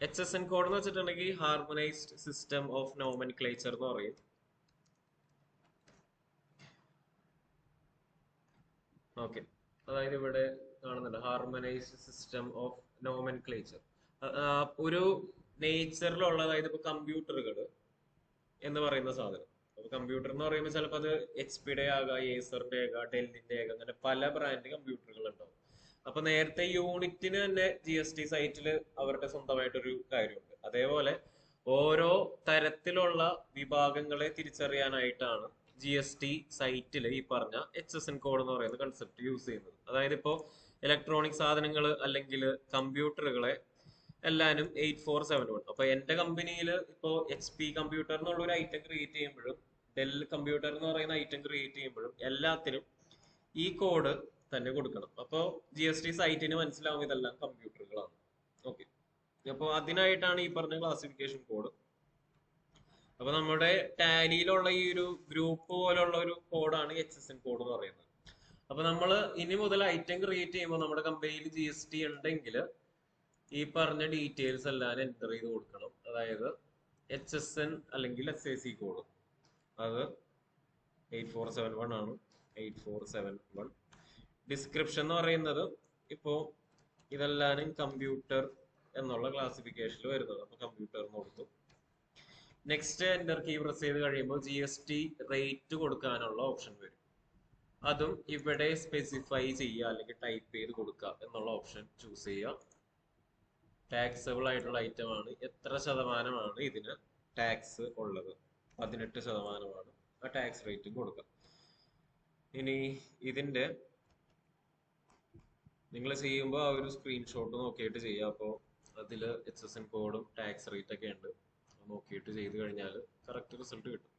HSN കോഡ് എന്ന് വെച്ചിട്ടുണ്ടെങ്കിൽ ഹാർമോണൈസ്ഡ് സിസ്റ്റം ഓഫ് നോമൻക്ലേച്ചർ എന്ന് പറയും. ഓക്കെ, അതായത് ഇവിടെ കാണുന്നുണ്ട് ഹാർമോണൈസ്ഡ് സിസ്റ്റം ഓഫ് നോമൻക്ലേച്ചർ. ഒരു നേച്ചറിലുള്ള, അതായത് ഇപ്പൊ കമ്പ്യൂട്ടറുകൾ എന്ന് പറയുന്ന സാധനം. അപ്പൊ കമ്പ്യൂട്ടർ എന്ന് പറയുമ്പോൾ ചിലപ്പോൾ അത് HP യുടെ ആകാം, ഏസറിന്റെ ആകാം, ഡെല്ലിന്റെ ആകാം, അങ്ങനെ പല ബ്രാൻഡ് കമ്പ്യൂട്ടറുകൾ ഉണ്ടാവും. അപ്പൊ നേരത്തെ യൂണിറ്റിന് തന്നെ GST സൈറ്റിൽ അവരുടെ സ്വന്തമായിട്ടൊരു കാര്യമുണ്ട്. അതേപോലെ ഓരോ തരത്തിലുള്ള വിഭാഗങ്ങളെ തിരിച്ചറിയാനായിട്ടാണ് GST സൈറ്റിൽ ഈ പറഞ്ഞ HSN കോഡ് എന്ന് പറയുന്ന കൺസെപ്റ്റ് യൂസ് ചെയ്യുന്നത്. അതായത് ഇപ്പോ ഇലക്ട്രോണിക് സാധനങ്ങൾ അല്ലെങ്കിൽ കമ്പ്യൂട്ടറുകളെ എല്ലാനും 8471. അപ്പൊ എന്റെ കമ്പനിയിൽ ഇപ്പോ HP കമ്പ്യൂട്ടർ എന്നുള്ള ഒരു ഐറ്റം ക്രിയേറ്റ് ചെയ്യുമ്പോഴും ഡെൽ കമ്പ്യൂട്ടർ എന്ന് പറയുന്ന ഐറ്റം ക്രിയേറ്റ് ചെയ്യുമ്പോഴും എല്ലാത്തിനും ഈ കോഡ് തന്നെ കൊടുക്കണം. അപ്പോൾ GST സൈറ്റിന് മനസ്സിലാവും ഇതെല്ലാം കമ്പ്യൂട്ടറുകളാണ്. ഓക്കെ, അപ്പോൾ അതിനായിട്ടാണ് ഈ പറഞ്ഞ ക്ലാസിഫിക്കേഷൻ കോഡ്. അപ്പൊ നമ്മുടെ ടാലിയിലുള്ള ഈ ഒരു ഗ്രൂപ്പ് പോലുള്ള ഒരു കോഡാണ് HSN കോഡ് എന്ന് പറയുന്നത്. അപ്പൊ നമ്മൾ ഇനി മുതൽ ഐറ്റം ക്രിയേറ്റ് ചെയ്യുമ്പോൾ നമ്മുടെ കമ്പനിയിൽ GST ഉണ്ടെങ്കിൽ ഈ പറഞ്ഞ ഡീറ്റെയിൽസ് എല്ലാം എൻ്റർ ചെയ്ത് കൊടുക്കണം. അതായത് HSN അല്ലെങ്കിൽ SAC കോഡ്, അത് 8471 ആണ്. 8471 ഡിസ്ക്രിപ്ഷൻ എന്ന് പറയുന്നത് ഇപ്പോ ഇതെല്ലാനും കമ്പ്യൂട്ടർ എന്നുള്ള ക്ലാസിഫിക്കേഷനിൽ വരുന്നത്. അപ്പൊ കമ്പ്യൂട്ടർ എന്ന് കൊടുത്തു. നെക്സ്റ്റ് എൻ്റർ കീ പ്രസ് ചെയ്ത് കഴിയുമ്പോൾ GST റേറ്റ് കൊടുക്കാനുള്ള ഓപ്ഷൻ വരും. അതും ഇവിടെ സ്പെസിഫൈ ചെയ്യുക അല്ലെങ്കിൽ ടൈപ്പ് ചെയ്ത് കൊടുക്കുക എന്നുള്ള ഓപ്ഷൻ ചൂസ് ചെയ്യുക. ടാക്സബിൾ ആയിട്ടുള്ള ഐറ്റം ആണ്. എത്ര ശതമാനമാണ് ഇതിന് ടാക്സ് ഉള്ളത്? 18% ആ ടാക്സ് റേറ്റും കൊടുക്കുക. ഇനി ഇതിന്റെ നിങ്ങൾ ചെയ്യുമ്പോൾ ആ ഒരു സ്ക്രീൻഷോട്ട് നോക്കിയിട്ട് ചെയ്യുക. അപ്പോൾ അതിൽ HSN കോഡും ടാക്സ് റേറ്റ് ഒക്കെ ഉണ്ട്. നോക്കിയിട്ട് ചെയ്ത് കഴിഞ്ഞാൽ കറക്റ്റ് റിസൾട്ട് കിട്ടും.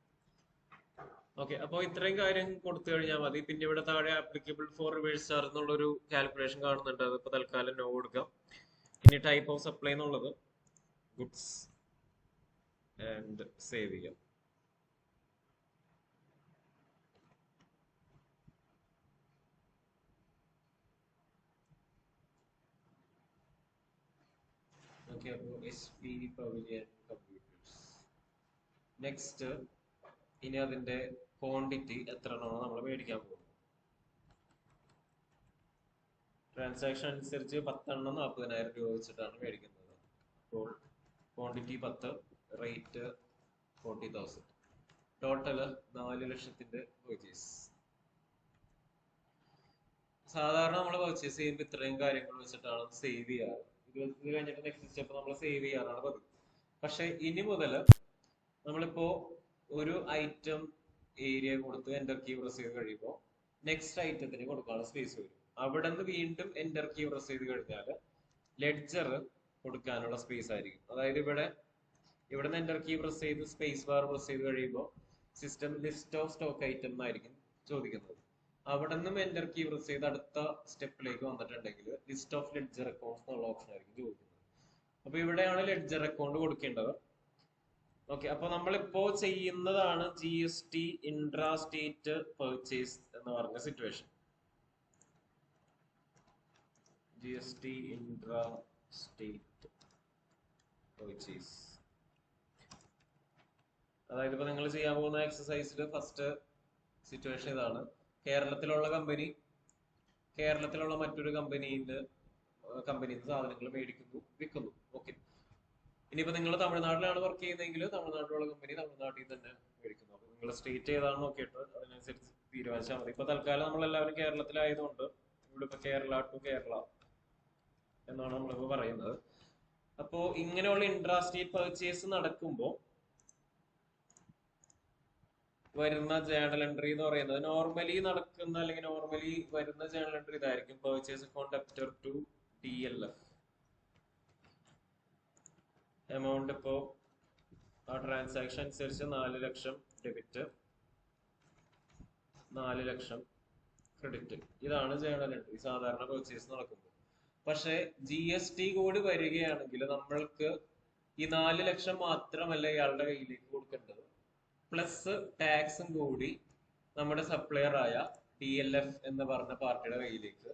ഓക്കെ, അപ്പോൾ ഇത്രയും കാര്യം കൊടുത്തു കഴിഞ്ഞാൽ മതി. പിന്നെ ഇവിടെ താഴെ ആപ്ലിക്കബിൾ ഫോർ റിവേഴ്സ് ചാർജ് എന്നുള്ളൊരു കാൽക്കുലേഷൻ കാണുന്നുണ്ട്. അതിപ്പോൾ തൽക്കാലം നോ കൊടുക്കാം. ഇനി ടൈപ്പ് ഓഫ് സപ്ലൈ എന്നുള്ളത് ഗുഡ്സ് ആൻഡ് സേവ് ചെയ്യാം. ഓക്കെ, അപ്പോൾ HP പവലിയൻ കമ്പ്യൂട്ടേഴ്സ്. നെക്സ്റ്റ് ഇനി അതിന്റെ ക്വാണ്ടിറ്റി എത്ര എണ്ണമാണ് നമ്മൾ മേടിക്കാൻ പോകുന്നത്. ട്രാൻസാക്ഷൻ അനുസരിച്ച് 10 എണ്ണം 40,000 രൂപ വെച്ചിട്ടാണ് മേടിക്കുന്നത്. അപ്പോൾ ക്വാണ്ടിറ്റി 10, റേറ്റ് 40,000, ടോട്ടല് 4 ലക്ഷത്തിന്റെ പർച്ചേസ്. സാധാരണ നമ്മൾ പർച്ചേസ് ചെയ്യുമ്പോൾ ഇത്രയും കാര്യങ്ങൾ വെച്ചിട്ടാണ് സേവ് ചെയ്യാറ്. ഇത് കഴിഞ്ഞിട്ട് നെക്സ്റ്റ് സ്റ്റെപ്പ് നമ്മൾ സേവ് ചെയ്യാറാണ് പതിവ്. പക്ഷെ ഇനി മുതൽ നമ്മളിപ്പോ ഒരു ഐറ്റം ഏരിയ കൊടുത്ത് എൻ്റർ കീ പ്രസ് ചെയ്ത് കഴിയുമ്പോൾ നെക്സ്റ്റ് ഐറ്റത്തിന് കൊടുക്കാനുള്ള സ്പേസ് വരും. അവിടെ നിന്ന് വീണ്ടും എൻ്റർ കീ പ്രസ് ചെയ്ത് കഴിഞ്ഞാൽ ലെഡ്ജർ കൊടുക്കാനുള്ള സ്പേസ് ആയിരിക്കും. അതായത് ഇവിടെ നിന്ന് എൻ്റർ കീ പ്രസ് ചെയ്ത് സ്പേസ് ബാർ പ്രസ് ചെയ്ത് കഴിയുമ്പോൾ system list of stock item എന്നായിരിക്കും ചോദിക്കുന്നത്. അവിടെ നിന്നും എൻ്റർ കീ പ്രസ് ചെയ്ത് അടുത്ത സ്റ്റെപ്പിലേക്ക് വന്നിട്ടുണ്ടെങ്കിൽ ലിസ്റ്റ് ഓഫ് ലെഡ്ജർ അക്കൗണ്ട്സ് എന്നുള്ള ഓപ്ഷൻ ആയിരിക്കും ചോദിക്കുന്നത്. അപ്പൊ ഇവിടെയാണ് ലെഡ്ജർ അക്കൗണ്ട് കൊടുക്കേണ്ടത്. ഓക്കെ, അപ്പൊ നമ്മളിപ്പോ ചെയ്യുന്നതാണ് GST ഇൻട്രാ സ്റ്റേറ്റ് പർച്ചേസ് എന്ന് പറഞ്ഞ situation. GST intra state purchase, അതായത് ഇപ്പൊ നിങ്ങൾ ചെയ്യാൻ പോകുന്ന എക്സസൈസിൽ ഫസ്റ്റ് സിറ്റുവേഷൻ ഇതാണ്. കേരളത്തിലുള്ള മറ്റൊരു കമ്പനിയിൽ സാധനങ്ങൾ മേടിക്കുന്നു, വിൽക്കുന്നു. ഓക്കെ, ഇനിയിപ്പോ നിങ്ങൾ തമിഴ്നാട്ടിലാണ് വർക്ക് ചെയ്യുന്നതെങ്കിൽ തമിഴ്നാട്ടിലുള്ള കമ്പനി തമിഴ്നാട്ടിൽ തന്നെ മേടിക്കുന്നു. അപ്പൊ നിങ്ങൾ സ്റ്റേറ്റ് ഏതാണെന്ന് നോക്കിയിട്ട് അതിനനുസരിച്ച് തീരുമാനിച്ചാൽ മതി. ഇപ്പൊ തൽക്കാലം നമ്മളെല്ലാവരും കേരളത്തിലായതുകൊണ്ട് ഇവിടെ ഇപ്പൊ കേരള ടു കേരള എന്നാണ് നമ്മളിപ്പോ പറയുന്നത്. അപ്പോ ഇങ്ങനെയുള്ള ഇൻട്രാ സ്റ്റേറ്റ് പർച്ചേസ് നടക്കുമ്പോൾ വരുന്ന ജേണൽ എൻട്രി എന്ന് പറയുന്നത് നോർമലി നടക്കുന്ന അല്ലെങ്കിൽ നോർമലി വരുന്ന ജേണൽ എൻട്രി ഇതായിരിക്കും. Purchase account after to DLF. Amount ഇപ്പോ ആ ട്രാൻസാക്ഷൻ അനുസരിച്ച് 4 ലക്ഷം ഡെബിറ്റ്, 4 ലക്ഷം ക്രെഡിറ്റ്. ഇതാണ് ജേണൽ എൻട്രി സാധാരണ പർച്ചേസ് നടക്കുമ്പോൾ. പക്ഷെ GST കൂടി വരികയാണെങ്കിൽ നമ്മൾക്ക് ഈ 4 ലക്ഷം മാത്രമല്ല ഇയാളുടെ കയ്യിലേക്ക് കൊടുക്കേണ്ടത്, പ്ലസ് ടാക്സും കൂടി നമ്മുടെ സപ്ലയർ ആയ DLF എന്ന് പറഞ്ഞ പാർട്ടിയുടെ കയ്യിലേക്ക്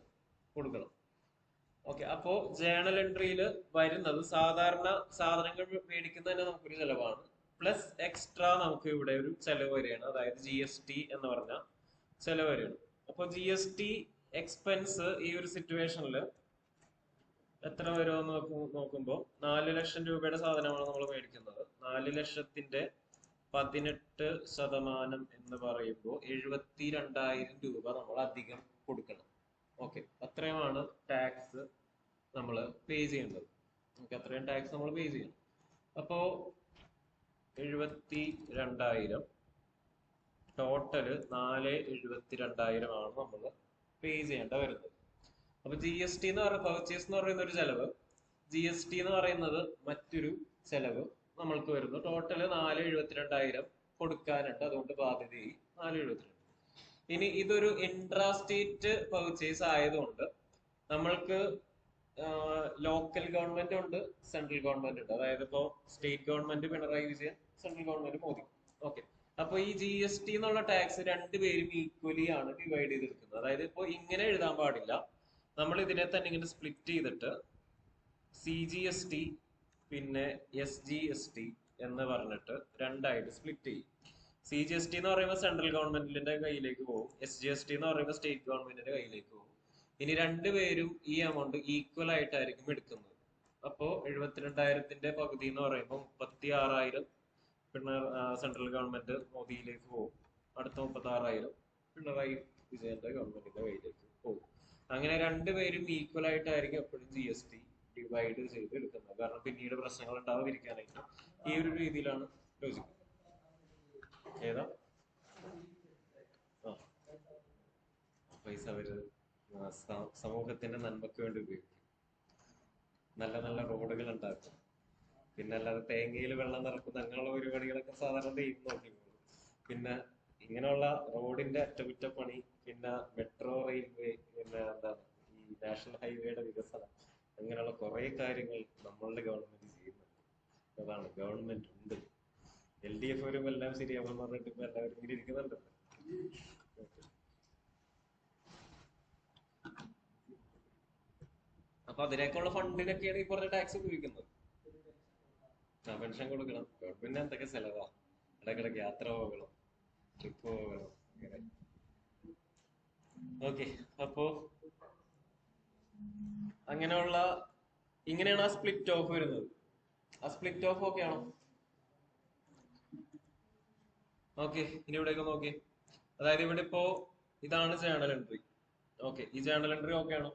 കൊടുക്കണം. ഓക്കെ, അപ്പോ ജേണൽ എൻട്രിയിൽ വരുന്നത് സാധാരണ സാധനങ്ങൾ മേടിക്കുന്നത് തന്നെ നമുക്കൊരു ചെലവാണ്, പ്ലസ് എക്സ്ട്രാ നമുക്ക് ഇവിടെ ഒരു ചെലവ് വരികയാണ്. അതായത് GST എന്ന് പറഞ്ഞ ചെലവ് വരികയാണ്. അപ്പൊ GST എക്സ്പെൻസ് ഈ ഒരു സിറ്റുവേഷനിൽ എത്ര വരുമെന്ന് നോക്കുമ്പോൾ 4 ലക്ഷം രൂപയുടെ സാധനമാണ് നമ്മൾ മേടിക്കുന്നത്. 4 ലക്ഷത്തിന്റെ 18% എന്ന് പറയുമ്പോൾ 72,000 രൂപ നമ്മൾ അധികം കൊടുക്കണം. ഓക്കെ, അത്രയുമാണ് ടാക്സ് നമ്മൾ പേ ചെയ്യേണ്ടത്. ഓക്കെ, അത്രയും ടാക്സ് നമ്മൾ പേ ചെയ്യണം. അപ്പോ 72,000 ടോട്ടല് 4,72,000 ആണ് നമ്മൾ പേ ചെയ്യേണ്ട വരുന്നത്. അപ്പൊ ജി എസ് ടി എന്ന് പറയുന്ന പർച്ചേസ് എന്ന് പറയുന്ന ഒരു ചെലവ്, ജി എസ് ടി എന്ന് പറയുന്നത് മറ്റൊരു ചെലവ് നമ്മൾക്ക് വരുന്നു. ടോട്ടല് 4,72,000 കൊടുക്കാനുണ്ട്, അതുകൊണ്ട് ബാധ്യതയായി 4,72. ഇനി ഇതൊരു ഇൻട്രാ സ്റ്റേറ്റ് പർച്ചേസ് ആയതുകൊണ്ട് നമ്മൾക്ക് ലോക്കൽ ഗവൺമെന്റ് ഉണ്ട്, സെൻട്രൽ ഗവൺമെന്റ് ഉണ്ട്. അതായത് ഇപ്പോ state government Pinarayi Vijayan, central government Modi. Okay, അപ്പൊ ഈ ജി എസ് ടി എന്നുള്ള ടാക്സ് രണ്ടുപേരും ഈക്വലി ആണ് ഡിവൈഡ് ചെയ്തെടുക്കുന്നത്. അതായത് ഇപ്പൊ ഇങ്ങനെ എഴുതാൻ പാടില്ല, നമ്മൾ ഇതിനെ തന്നെ ഇങ്ങനെ സ്പ്ലിറ്റ് ചെയ്തിട്ട് സി ജി എസ് ടി പിന്നെ എസ് ജി എസ് ടി എന്ന് പറഞ്ഞിട്ട് രണ്ടായിട്ട് സ്പ്ലിറ്റ് ചെയ്യും. സി ജി എസ് ടി എന്ന് പറയുമ്പോൾ സെൻട്രൽ ഗവൺമെന്റിന്റെ കയ്യിലേക്ക് പോകും, എസ് ജി എസ് ടി എന്ന് പറയുമ്പോൾ സ്റ്റേറ്റ് ഗവൺമെന്റിന്റെ കയ്യിലേക്ക് പോകും. ഇനി രണ്ടുപേരും ഈ എമൗണ്ട് ഈക്വൽ ആയിട്ടായിരിക്കും എടുക്കുന്നത്. അപ്പോ 72,000ന്റെ പകുതി എന്ന് പറയുമ്പോൾ 36,000 പിന്നെ സെൻട്രൽ ഗവൺമെന്റ് മോദിയിലേക്ക് പോകും. അടുത്ത 36,000 പിണറായി വിജയന്റെ ഗവൺമെന്റിന്റെ കയ്യിലേക്ക് പോകും. അങ്ങനെ രണ്ടുപേരും ഈക്വൽ ആയിട്ടായിരിക്കും എപ്പോഴും ജി എസ് ടി ഡിവൈഡ് ചെയ്ത് എടുക്കുന്നത്. കാരണം പിന്നീട് പ്രശ്നങ്ങൾ ഉണ്ടാവാതിരിക്കാനായിട്ട് ഈ ഒരു രീതിയിലാണ് ലോജിക്ക്. ഏതാ പൈസ അവര് സമൂഹത്തിന്റെ നന്മയ്ക്ക് വേണ്ടി ഉപയോഗിക്കും. നല്ല നല്ല റോഡുകൾ ഉണ്ടാക്കും, പിന്നെ അല്ലാതെ തേങ്ങയിൽ വെള്ളം നിറക്കുന്ന അങ്ങനെയുള്ള പരിപാടികളൊക്കെ സാധാരണ ചെയ്യുന്നു നോക്കിക്കോളൂ. പിന്നെ ഇങ്ങനെയുള്ള റോഡിന്റെ അറ്റകുറ്റപ്പണി, പിന്നെ മെട്രോ റെയിൽവേ, പിന്നെ എന്താണ് ഈ നാഷണൽ ഹൈവേയുടെ വികസനം, അങ്ങനെയുള്ള കുറെ കാര്യങ്ങൾ നമ്മളുടെ ഗവൺമെന്റ് ചെയ്യുന്നുണ്ട്. അതാണ് ഗവൺമെന്റ് ഉണ്ട്. LDF വരും എല്ലാം ശരിയാവുമെന്ന് പറഞ്ഞിട്ട് ഇപ്പൊ എല്ലാവരും ഇങ്ങനെ ഇരിക്കുന്നുണ്ടല്ലോ. അപ്പൊ അതിനേക്കുള്ള ഫണ്ടിനൊക്കെയാണ് ഈ പറഞ്ഞ ടാക്സ് ഉപയോഗിക്കുന്നത്. പെൻഷൻ കൊടുക്കണം, ഗവൺമെന്റ് എന്തൊക്കെ ചെലവാ, ഇടക്കിടക്ക് യാത്ര പോകണം, ട്രിപ്പ് പോകണം, അങ്ങനെ. ഓക്കെ, അപ്പോ അങ്ങനെയുള്ള ഇങ്ങനെയാണ് ആ സ്പ്ലിറ്റ് ഓഫ് വരുന്നത്. ആ സ്പ്ലിറ്റ് ഓഫ് ഓക്കെ ആണോ? ഓക്കെ, ഇനി ഇവിടേക്ക് നോക്കി. അതായത് ഇവിടെ ഇപ്പോ ഇതാണ് ജേണൽ എൻട്രി. ഓക്കെ, ഈ ജേണൽ എൻട്രി ഓക്കെ ആണോ?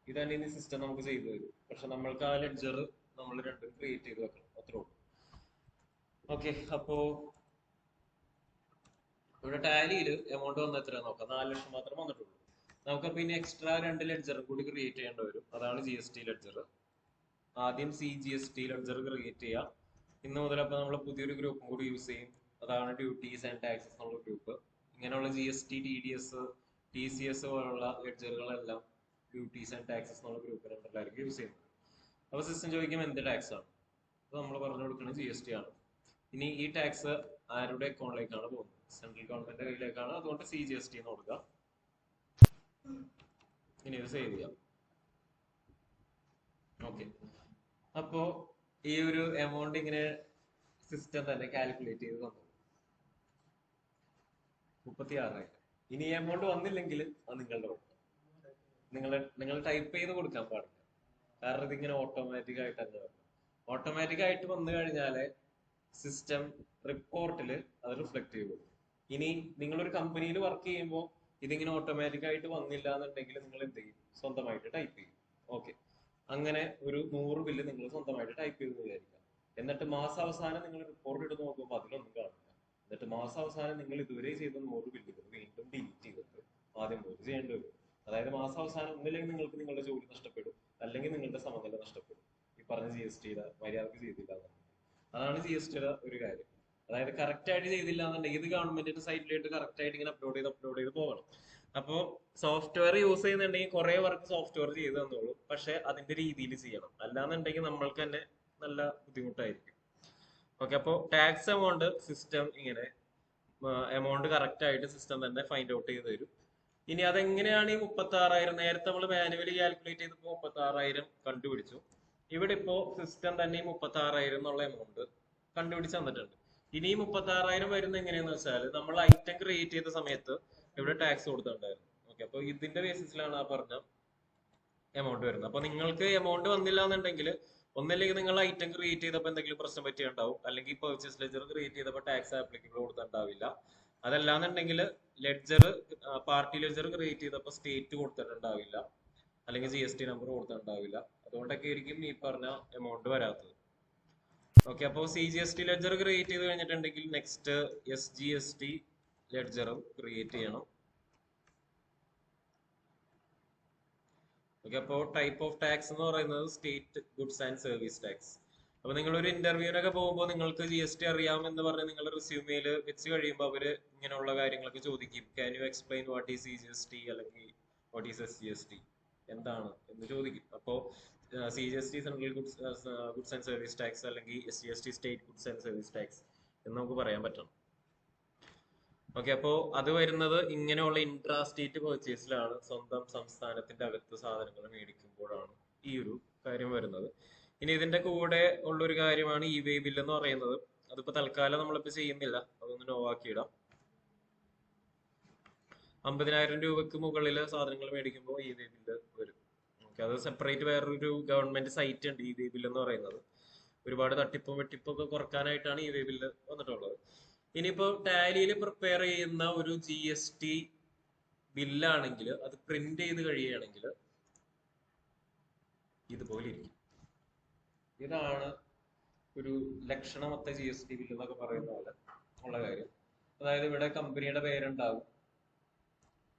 ഇതാണ് ഇനി സിസ്റ്റം നമുക്ക് ചെയ്തു തരും. പക്ഷെ നമ്മൾക്ക് ആ ലെഡ്ജർ നമ്മൾ രണ്ടും ക്രിയേറ്റ് ചെയ്ത് വെക്കണം, അത്രേ ഉള്ളൂ. ഓക്കെ, അപ്പോ ഇവിടെ ടാലിയിൽ എമൗണ്ട് വന്ന എത്ര നോക്കാം. 4 ലക്ഷം മാത്രം വന്നിട്ടുള്ളൂ. നമുക്കപ്പോ ഇനി എക്സ്ട്രാ 2 ലെഡ്ജറും കൂടി ക്രിയേറ്റ് ചെയ്യേണ്ടി വരും. അതാണ് ജി എസ് ടി ലെഡ്ജർ. ആദ്യം C G S T ledger create ചെയ്യാം. ഇന്ന് മുതൽ അപ്പൊ നമ്മൾ പുതിയൊരു ഗ്രൂപ്പും കൂടി യൂസ് ചെയ്യും. അതാണ് ഡ്യൂട്ടീസ് ആൻഡ് ടാക്സസ് എന്നുള്ള ഗ്രൂപ്പ്. ഇങ്ങനെയുള്ള G S T, T D S, T C S പോലുള്ള ലെഡ്ജറുകളെല്ലാം ഡ്യൂട്ടീസ് ആൻഡ് ടാക്സസ് എന്നുള്ള ഗ്രൂപ്പിലുണ്ടായിരിക്കും യൂസ് ചെയ്യുന്നത്. അപ്പൊ സിസ്റ്റം ചോദിക്കും എന്ത് ടാക്സ് ആണ്. അപ്പൊ നമ്മൾ പറഞ്ഞു കൊടുക്കുന്നത് ജി എസ് ടി ആണ്. ഇനി ഈ ടാക്സ് ആരുടെ അക്കൗണ്ടിലേക്കാണ് പോകുന്നത്? സെൻട്രൽ ഗവൺമെന്റ് കയ്യിലേക്കാണ്. അതുകൊണ്ട് സി ജി എസ് ടി എന്ന് കൊടുക്കുക. ഇനി ഇത് സേവ് ചെയ്യാം. ഓക്കെ, അപ്പോ ഈ ഒരു എമൗണ്ട് ഇങ്ങനെ സിസ്റ്റം തന്നെ കാൽക്കുലേറ്റ് ചെയ്ത് തന്നു. 36,000. ഇനി ഈ എമൗണ്ട് വന്നില്ലെങ്കിൽ അത് നിങ്ങളുടെ നിങ്ങൾ ടൈപ്പ് ചെയ്ത് കൊടുക്കാൻ പാടില്ല. കാരണം ഇതിങ്ങനെ ഓട്ടോമാറ്റിക് ആയിട്ട് തന്നെ വരണം. ഓട്ടോമാറ്റിക് ആയിട്ട് വന്നു കഴിഞ്ഞാല് സിസ്റ്റം റിപ്പോർട്ടിൽ അത് റിഫ്ലക്ട് ചെയ്യുള്ളൂ. ഇനി നിങ്ങളൊരു കമ്പനിയിൽ വർക്ക് ചെയ്യുമ്പോൾ ഇതിങ്ങനെ ഓട്ടോമാറ്റിക് ആയിട്ട് വന്നില്ല എന്നുണ്ടെങ്കിൽ നിങ്ങൾ എന്ത് ചെയ്യും? സ്വന്തമായിട്ട് ടൈപ്പ് ചെയ്യും. ഓക്കെ, അങ്ങനെ ഒരു 100 ബില്ല് നിങ്ങൾ സ്വന്തമായിട്ട് ടൈപ്പ് ചെയ്ത് വിചാരിക്കാം. എന്നിട്ട് മാസാവസാനം നിങ്ങൾ റിപ്പോർട്ട് എടുത്ത് നോക്കുമ്പോൾ അതിലൊന്നും കാണില്ല. എന്നിട്ട് മാസാവസാനം നിങ്ങൾ ഇതുവരെ ചെയ്ത 100 ബില്ലുകൾ വീണ്ടും ഡിലീറ്റ് ചെയ്തിട്ട് ആദ്യം മുതൽ ചെയ്യേണ്ടി വരും. അതായത് മാസാവസാനം ഒന്നില്ലെങ്കിൽ നിങ്ങൾക്ക് നിങ്ങളുടെ ജോലി നഷ്ടപ്പെടും, അല്ലെങ്കിൽ നിങ്ങളുടെ സമനില നഷ്ടപ്പെടും. ഈ പറഞ്ഞ ജി എസ് ടിയുടെ മര്യാദക്ക് ചെയ്തില്ല എന്നുണ്ടെങ്കിൽ. അതാണ് ജി എസ് ടിയുടെ ഒരു കാര്യം. അതായത് കറക്റ്റ് ആയിട്ട് ചെയ്തില്ല എന്നുണ്ടെങ്കിൽ ഇത് ഗവൺമെന്റിന്റെ സൈറ്റിലായിട്ട് കറക്റ്റ് ആയിട്ട് ഇങ്ങനെ അപ്ലോഡ് ചെയ്ത് പോകണം. അപ്പോ സോഫ്റ്റ്വെയർ യൂസ് ചെയ്യുന്നുണ്ടെങ്കിൽ കുറെ വർക്ക് സോഫ്റ്റ്വെയർ ചെയ്ത് തന്നോളൂ. പക്ഷെ അതിന്റെ രീതിയിൽ ചെയ്യണം. അല്ലാന്നുണ്ടെങ്കിൽ നമ്മൾക്ക് തന്നെ നല്ല ബുദ്ധിമുട്ടായിരിക്കും. ഓക്കെ, അപ്പോ ടാക്സ് എമൗണ്ട് സിസ്റ്റം ഇങ്ങനെ എമൗണ്ട് കറക്റ്റ് ആയിട്ട് സിസ്റ്റം തന്നെ ഫൈൻഡ് ഔട്ട് ചെയ്ത് തരും. ഇനി അതെങ്ങനെയാണ് ഈ 36,000? നേരത്തെ നമ്മൾ മാനുവലി കാൽക്കുലേറ്റ് ചെയ്തപ്പോൾ 36,000 കണ്ടുപിടിച്ചു. ഇവിടെ ഇപ്പോ സിസ്റ്റം തന്നെ ഈ 36,000 എന്നുള്ള എമൗണ്ട് കണ്ടുപിടിച്ച് തന്നിട്ടുണ്ട്. ഇനി ഈ 36,000 വരുന്ന എങ്ങനെയാന്ന് വെച്ചാൽ നമ്മൾ ഐറ്റം ക്രിയേറ്റ് ചെയ്ത സമയത്ത് ഇവിടെ ടാക്സ് കൊടുത്തിട്ടുണ്ടായിരുന്നു. ഓക്കെ, അപ്പൊ ഇതിന്റെ ബേസിസിലാണ് ആ പറഞ്ഞ എമൗണ്ട് വരുന്നത്. അപ്പൊ നിങ്ങൾക്ക് എമൗണ്ട് വന്നില്ല എന്നുണ്ടെങ്കിൽ ഒന്നല്ലെങ്കിൽ നിങ്ങൾ ഐറ്റം ക്രിയേറ്റ് ചെയ്തപ്പോൾ എന്തെങ്കിലും പ്രശ്നം പറ്റിയുണ്ടാവും, അല്ലെങ്കിൽ പർച്ചേസ് ലെജർ ക്രിയേറ്റ് ചെയ്തപ്പോൾ ടാക്സ് ആപ്ലിക്കബിൾ കൊടുത്തിട്ടുണ്ടാവില്ല, അതല്ലാന്നുണ്ടെങ്കിൽ ലെഡ്ജർ, പാർട്ടി ലെഡ്ജർ ക്രിയേറ്റ് ചെയ്തപ്പോൾ സ്റ്റേറ്റ് കൊടുത്തിട്ടുണ്ടാവില്ല, അല്ലെങ്കിൽ GST നമ്പർ കൊടുത്തിട്ടുണ്ടാവില്ല. അതുകൊണ്ടൊക്കെ ആയിരിക്കും ഈ പറഞ്ഞ എമൗണ്ട് വരാത്തത്. ഓക്കെ, അപ്പോൾ CGST ലെഡ്ജർ ക്രിയേറ്റ് ചെയ്ത് കഴിഞ്ഞിട്ടുണ്ടെങ്കിൽ നെക്സ്റ്റ് SGST ലെഡ്ജറും ക്രിയേറ്റ് ചെയ്യണം. ഓക്കെ, അപ്പോൾ ടൈപ്പ് ഓഫ് ടാക്സ് എന്ന് പറയുന്നത് state goods and service tax. അപ്പൊ നിങ്ങൾ ഒരു ഇന്റർവ്യൂവിനൊക്കെ പോകുമ്പോൾ നിങ്ങൾക്ക് GST അറിയാമെന്ന് പറഞ്ഞ് നിങ്ങൾ റിസ്യൂമേൽ വെച്ച് കഴിയുമ്പോൾ അവര് ഇങ്ങനെയുള്ള കാര്യങ്ങളൊക്കെ ചോദിക്കും. Can you explain what is CGST അല്ലെങ്കിൽ വാട്ട് ഈസ് SGST, എന്താണ് എന്ന് ചോദിക്കും. അപ്പോൾ CGST central goods and service tax അല്ലെങ്കിൽ SGST state goods and service tax എന്ന് നമുക്ക് പറയാൻ പറ്റണം. ഓക്കെ, അപ്പോൾ അത് വരുന്നത് ഇങ്ങനെയുള്ള ഇൻട്രാ സ്റ്റേറ്റ് പർച്ചേസിലാണ്, സ്വന്തം സംസ്ഥാനത്തിന്റെ അകത്ത് സാധനങ്ങൾ മേടിക്കുമ്പോഴാണ് ഈ ഒരു കാര്യം വരുന്നത്. ഇനി ഇതിന്റെ കൂടെ ഉള്ളൊരു കാര്യമാണ് വേ ബില്ല് എന്ന് പറയുന്നത്. അതിപ്പോ തൽക്കാലം നമ്മളിപ്പോ ചെയ്യുന്നില്ല, അതൊന്ന് നോ ആക്കിയിടാം. 50,000 രൂപക്ക് മുകളിൽ സാധനങ്ങൾ മേടിക്കുമ്പോൾ വേ ബില്ല് വരും. ഓക്കെ, അത് സെപ്പറേറ്റ് വേറൊരു ഗവൺമെന്റ് സൈറ്റ് ഉണ്ട് വേ ബില്ല് എന്ന് പറയുന്നത്. ഒരുപാട് തട്ടിപ്പും വെട്ടിപ്പും ഒക്കെ കുറക്കാനായിട്ടാണ് വേ ബില്ല് വന്നിട്ടുള്ളത്. ഇനിയിപ്പോ ടാലിയിൽ പ്രിപ്പയർ ചെയ്യുന്ന ഒരു GST ബില്ലാണെങ്കിൽ അത് പ്രിന്റ് ചെയ്ത് കഴിയുകയാണെങ്കിൽ ഇതുപോലെ ഇരിക്കും. ഇതാണ് ഒരു ലക്ഷണമൊത്ത GST ബില്ല് എന്നൊക്കെ പറയുന്ന പോലെ ഉള്ള കാര്യം. അതായത് ഇവിടെ കമ്പനിയുടെ പേരുണ്ടാവും,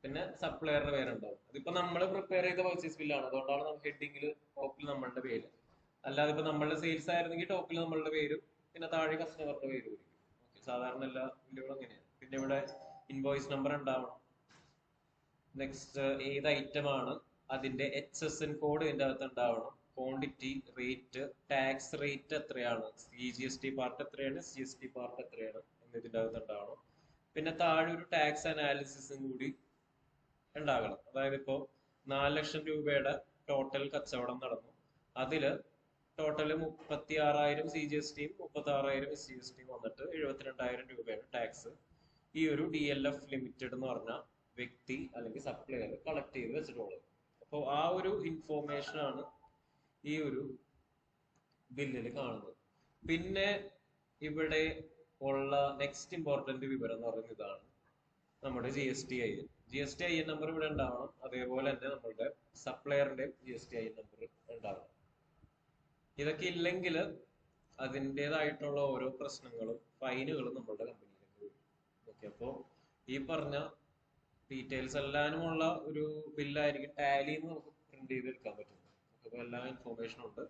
പിന്നെ സപ്ലയറുടെ പേരുണ്ടാവും. അതിപ്പോ നമ്മൾ പ്രിപ്പയർ ചെയ്ത പർച്ചേസ് ബില്ലാണ്, അതുകൊണ്ടാണ് നമുക്ക് ഹെഡിങ്ങിൽ ടോപ്പിൽ നമ്മളുടെ പേര്. അല്ലാതെ ഇപ്പൊ നമ്മളുടെ സെയിൽസ് ആയിരുന്നെങ്കിൽ ടോപ്പിൽ നമ്മളുടെ പേരും പിന്നെ താഴെ കസ്റ്റമറുടെ പേരും വരും. സാധാരണ എല്ലാ ബില്ലുകളും അങ്ങനെയാണ്. പിന്നെ ഇവിടെ ഇൻവോയ്സ് നമ്പർ ഉണ്ടാവണം. നെക്സ്റ്റ് ഏത് ഐറ്റം ആണ് അതിന്റെ HSN കോഡ് ഇതിന്റെ അകത്ത് ഉണ്ടാവണം. ക്വാണ്ടിറ്റി, റേറ്റ്, ടാക്സ് റേറ്റ് എത്രയാണ്, CGST പാർട്ട് എത്രയാണ്, SGST പാർട്ട് എത്രയാണ് എന്ന് ഇതിന്റെ അകത്ത് ഉണ്ടാവണം. പിന്നെ താഴെ ഒരു ടാക്സ് അനാലിസിസും കൂടി ഉണ്ടാകണം. അതായത് ഇപ്പോ 4 ലക്ഷം രൂപയുടെ ടോട്ടൽ കച്ചവടം നടന്നു, അതില് ടോട്ടല് 36,000 CGSTയും 36,000 SGSTയും വന്നിട്ട് 72,000 രൂപയാണ് ടാക്സ് ഈ ഒരു DLF ലിമിറ്റഡ് എന്ന് പറഞ്ഞ വ്യക്തി അല്ലെങ്കിൽ സപ്ലയർ കളക്ട് ചെയ്ത് വെച്ചിട്ടുള്ളത്. അപ്പോൾ ആ ഒരു ഇൻഫോർമേഷൻ ആണ് ഈ ഒരു ബില്ലിൽ കാണുന്നത്. പിന്നെ ഇവിടെ ഉള്ള നെക്സ്റ്റ് ഇമ്പോർട്ടന്റ് വിവരം എന്ന് പറയുന്നത് ഇതാണ്, നമ്മുടെ GSTIN നമ്പർ ഇവിടെ ഉണ്ടാവണം. അതേപോലെ തന്നെ നമ്മളുടെ സപ്ലയറിന്റെ GSTIN നമ്പർ ഉണ്ടാവണം. ഇതൊക്കെ ഇല്ലെങ്കിൽ അതിൻ്റെതായിട്ടുള്ള ഓരോ പ്രശ്നങ്ങളും ഫൈനുകളും നമ്മളുടെ കമ്പനിയിലേക്ക് വരും. ഓക്കെ, അപ്പോൾ ഈ പറഞ്ഞ ഡീറ്റെയിൽസ് എല്ലാമുള്ള ഒരു ബില്ലായിരിക്കും ടാലിന്ന് നമുക്ക് പ്രിന്റ് ചെയ്തെടുക്കാൻ പറ്റുന്നത്. അപ്പോൾ എല്ലാ ഇൻഫോർമേഷനും ഉണ്ട്.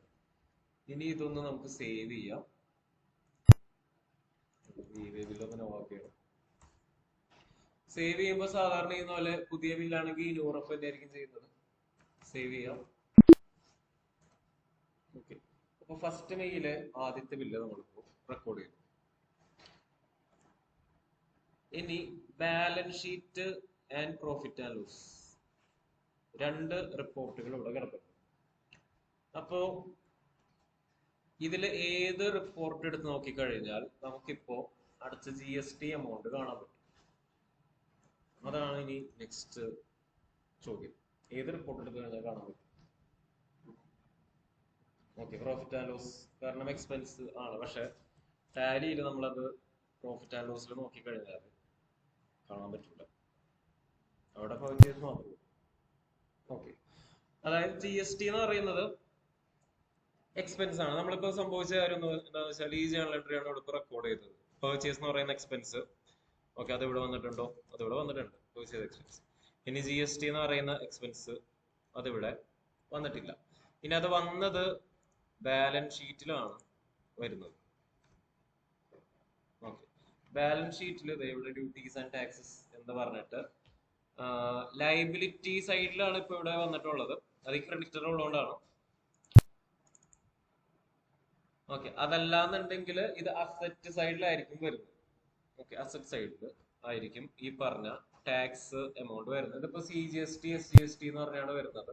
ഇനി ഇതൊന്ന് നമുക്ക് സേവ് ചെയ്യാം. ബില്ലൊന്ന് നോ ആക്കിയാണ്. സേവ് ചെയ്യുമ്പോൾ സാധാരണ ചെയ്യുന്ന പോലെ പുതിയ ബില്ലാണെങ്കിൽ 100 തന്നെ ആയിരിക്കും ചെയ്യുന്നത്. സേവ് ചെയ്യാം. ഓക്കെ, അപ്പൊ ഫസ്റ്റ് മെയില് ആദ്യത്തെ ബില്ല് നമ്മളിപ്പോ റെക്കോർഡ് ചെയ്തു. ഇനി balance sheet and profit and loss, 2 റിപ്പോർട്ടുകൾ ഇവിടെ കിടക്കുന്നു. അപ്പോ ഇതിൽ ഏത് റിപ്പോർട്ട് എടുത്ത് നോക്കിക്കഴിഞ്ഞാൽ നമുക്കിപ്പോ അടച്ച GST എമൗണ്ട് കാണാൻ പറ്റും. അതാണ് ഇനി നെക്സ്റ്റ് ചോദ്യം, ഏത് റിപ്പോർട്ട് എടുത്ത് കഴിഞ്ഞാൽ കാണാൻ പറ്റും. ഓക്കെ, പ്രോഫിറ്റ് ആൻഡ് ലോസ്, കാരണം എക്സ്പെൻസ് ആണ്. പക്ഷെ ടാലിയിൽ നമ്മളത് പ്രോഫിറ്റ് ആൻഡ് ലോസിൽ നോക്കിക്കഴിഞ്ഞാൽ കാണാൻ പറ്റില്ല, അവിടെ പർച്ചേസ് മാത്രമേ. ഓക്കെ, അതായത് GST എന്ന് പറയുന്നത് എക്സ്പെൻസ് ആണ്. നമ്മളിപ്പോ സംഭവിച്ച കാര്യം എന്താണെന്ന് വെച്ചാൽ ഈ ജേണൽ എൻട്രി ആണ് ഇവിടെ റെക്കോർഡ് ചെയ്തത്. പർച്ചേസ് എന്ന് പറയുന്ന എക്സ്പെൻസ്, ഓക്കെ, അത് ഇവിടെ വന്നിട്ടുണ്ടോ? അതിവിടെ വന്നിട്ടുണ്ട്, പർച്ചേസ് എക്സ്പെൻസ്. ഇനി GST എന്ന് പറയുന്ന എക്സ്പെൻസ് അതിവിടെ വന്നിട്ടില്ല. ഇനി അത് വന്നത് ബാലൻസ് ഷീറ്റിലാണ് വരുന്നത്. ഓക്കെ, ബാലൻസ് ഷീറ്റിൽ ഇവിടെ ഡ്യൂട്ടീസ് ആൻഡ് ടാക്സസ് എന്ന് പറഞ്ഞിട്ട് ലയബിലിറ്റി സൈഡിലാണ് ഇപ്പൊ ഇവിടെ വന്നിട്ടുള്ളത്. അത് ഈ ക്രെഡിറ്റർ ഉള്ളതുകൊണ്ടാണ്. ഓക്കെ, അതല്ലാന്നുണ്ടെങ്കിൽ ഇത് അസറ്റ് സൈഡിലായിരിക്കും വരുന്നത്. ഓക്കെ, അസറ്റ് സൈഡിൽ ആയിരിക്കും ഈ പറഞ്ഞ ടാക്സ് എമൗണ്ട് വരുന്നത്. ഇപ്പൊ CGST SGST എന്ന് പറഞ്ഞാണ് വരുന്നത്.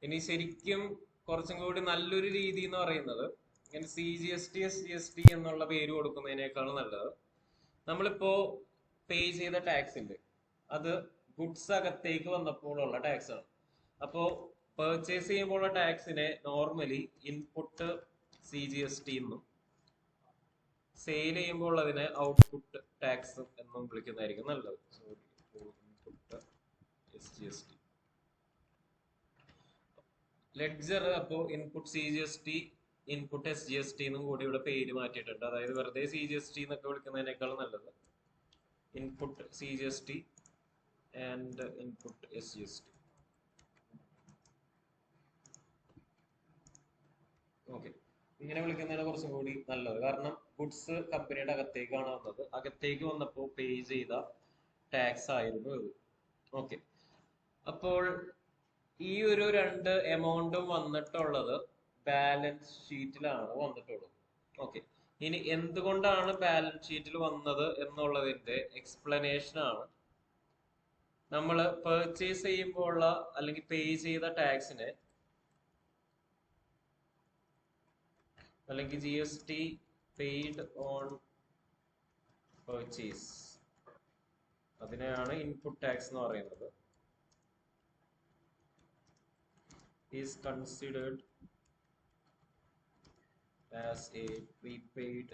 ഇനി ശരിക്കും കുറച്ചും കൂടി നല്ലൊരു രീതി എന്ന് പറയുന്നത് ഇങ്ങനെ CGST SGST എന്നുള്ള പേര് കൊടുക്കുന്നതിനേക്കാൾ നല്ലത് നമ്മളിപ്പോ പേ ചെയ്ത ടാക്സ് ഉണ്ട്, അത് ഗുഡ്സ് അകത്തേക്ക് വന്നപ്പോഴുള്ള ടാക്സ് ആണ്. അപ്പോ പർച്ചേസ് ചെയ്യുമ്പോഴുള്ള ടാക്സിനെ നോർമലി ഇൻപുട്ട് CGST എന്നും സെയിൽ ചെയ്യുമ്പോൾ അതിനെ ഔട്ട്പുട്ട് ടാക്സ് എന്നും വിളിക്കുന്നതായിരിക്കും നല്ലത്. Sorry, input SGST. ലെഡ്ജർ അപ്പോ ഇൻപുട്ട് CGST, ഇൻപുട്ട് SGST എന്നും കൂടി ഇവിടെ പേര് മാറ്റിയിട്ടുണ്ട്. അതായത് വെറുതെ CGST എന്നൊക്കെ വിളിക്കുന്നതിനേക്കാൾ നല്ലത് input CGST and input SGST. Okay, ഇങ്ങനെ വിളിക്കുന്നതാണ് കുറച്ചും കൂടി നല്ലത്. കാരണം ഗുഡ്സ് കമ്പനിയുടെ അകത്തേക്കാണ് വന്നത്, അകത്തേക്ക് വന്നപ്പോൾ പേ ചെയ്ത ടാക്സ് ആയിരുന്നു ഇത്. ഓക്കെ, അപ്പോൾ ഈ ഒരു രണ്ട് എമൗണ്ടും വന്നിട്ടുള്ളത് ബാലൻസ് ഷീറ്റിലാണ് വന്നിട്ടുള്ളത്. ഓക്കെ, ഇനി എന്തുകൊണ്ടാണ് ബാലൻസ് ഷീറ്റിൽ വന്നത് എന്നുള്ളതിന്റെ എക്സ്പ്ലനേഷൻ ആണ് നമ്മൾ പെർച്ചേസ് ചെയ്യുമ്പോൾ അല്ലെങ്കിൽ പേ ചെയ്ത ടാക്സിനെ അല്ലെങ്കിൽ GST പെയ്ഡ് ഓൺ പർച്ചേസ്, അതിനെയാണ് ഇൻപുട്ട് ടാക്സ് എന്ന് പറയുന്നത്, is considered as a prepaid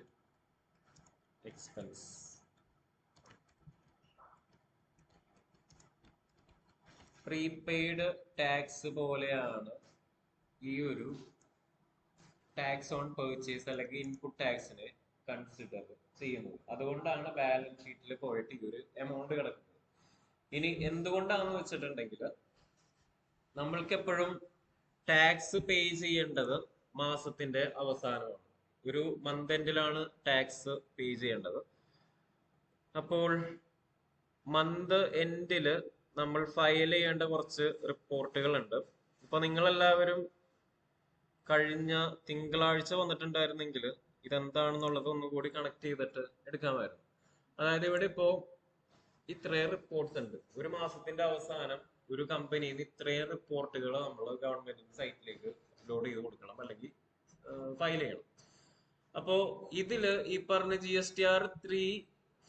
expense. Prepaid tax പോലെയാണ് ഈ ഒരു ടാക്സ് ഓൺ പർച്ചേസ് അല്ലെങ്കിൽ ഇൻപുട്ട് ടാക്സിനെ കൺസിഡർ ചെയ്യുന്നത്. അതുകൊണ്ടാണ് ബാലൻസ് ഷീറ്റിൽ പോയിട്ട് ഈ ഒരു എമൗണ്ട് കിടക്കുന്നത്. ഇനി എന്തുകൊണ്ടാണെന്ന് വെച്ചിട്ടുണ്ടെങ്കിൽ നമ്മൾക്ക് എപ്പോഴും ടാക്സ് പേ ചെയ്യേണ്ടത് മാസത്തിന്റെ അവസാനമാണ്. ഒരു മന്ത് എൻഡിലാണ് ടാക്സ് പേ ചെയ്യേണ്ടത്. അപ്പോൾ മന്ത് എൻഡില് നമ്മൾ ഫയൽ ചെയ്യേണ്ട കുറച്ച് റിപ്പോർട്ടുകൾ ഉണ്ട്. ഇപ്പൊ നിങ്ങളെല്ലാവരും കഴിഞ്ഞ തിങ്കളാഴ്ച വന്നിട്ടുണ്ടായിരുന്നെങ്കിൽ ഇതെന്താണെന്നുള്ളത് ഒന്നുകൂടി കണക്ട് ചെയ്തിട്ട് എടുക്കാമായിരുന്നു. അതായത് ഇവിടെ ഇപ്പോ ഇത്രയും റിപ്പോർട്ട്സ് ഉണ്ട്. ഒരു മാസത്തിന്റെ അവസാനം ഒരു കമ്പനിയിൽ നിന്ന് ഇത്രയും റിപ്പോർട്ടുകൾ നമ്മൾ ഗവൺമെന്റിന്റെ സൈറ്റിലേക്ക് ലോഡ് ചെയ്ത് കൊടുക്കണം അല്ലെങ്കിൽ ഫയൽ ചെയ്യണം. അപ്പോ ഇതില് ഈ പറഞ്ഞ GSTR3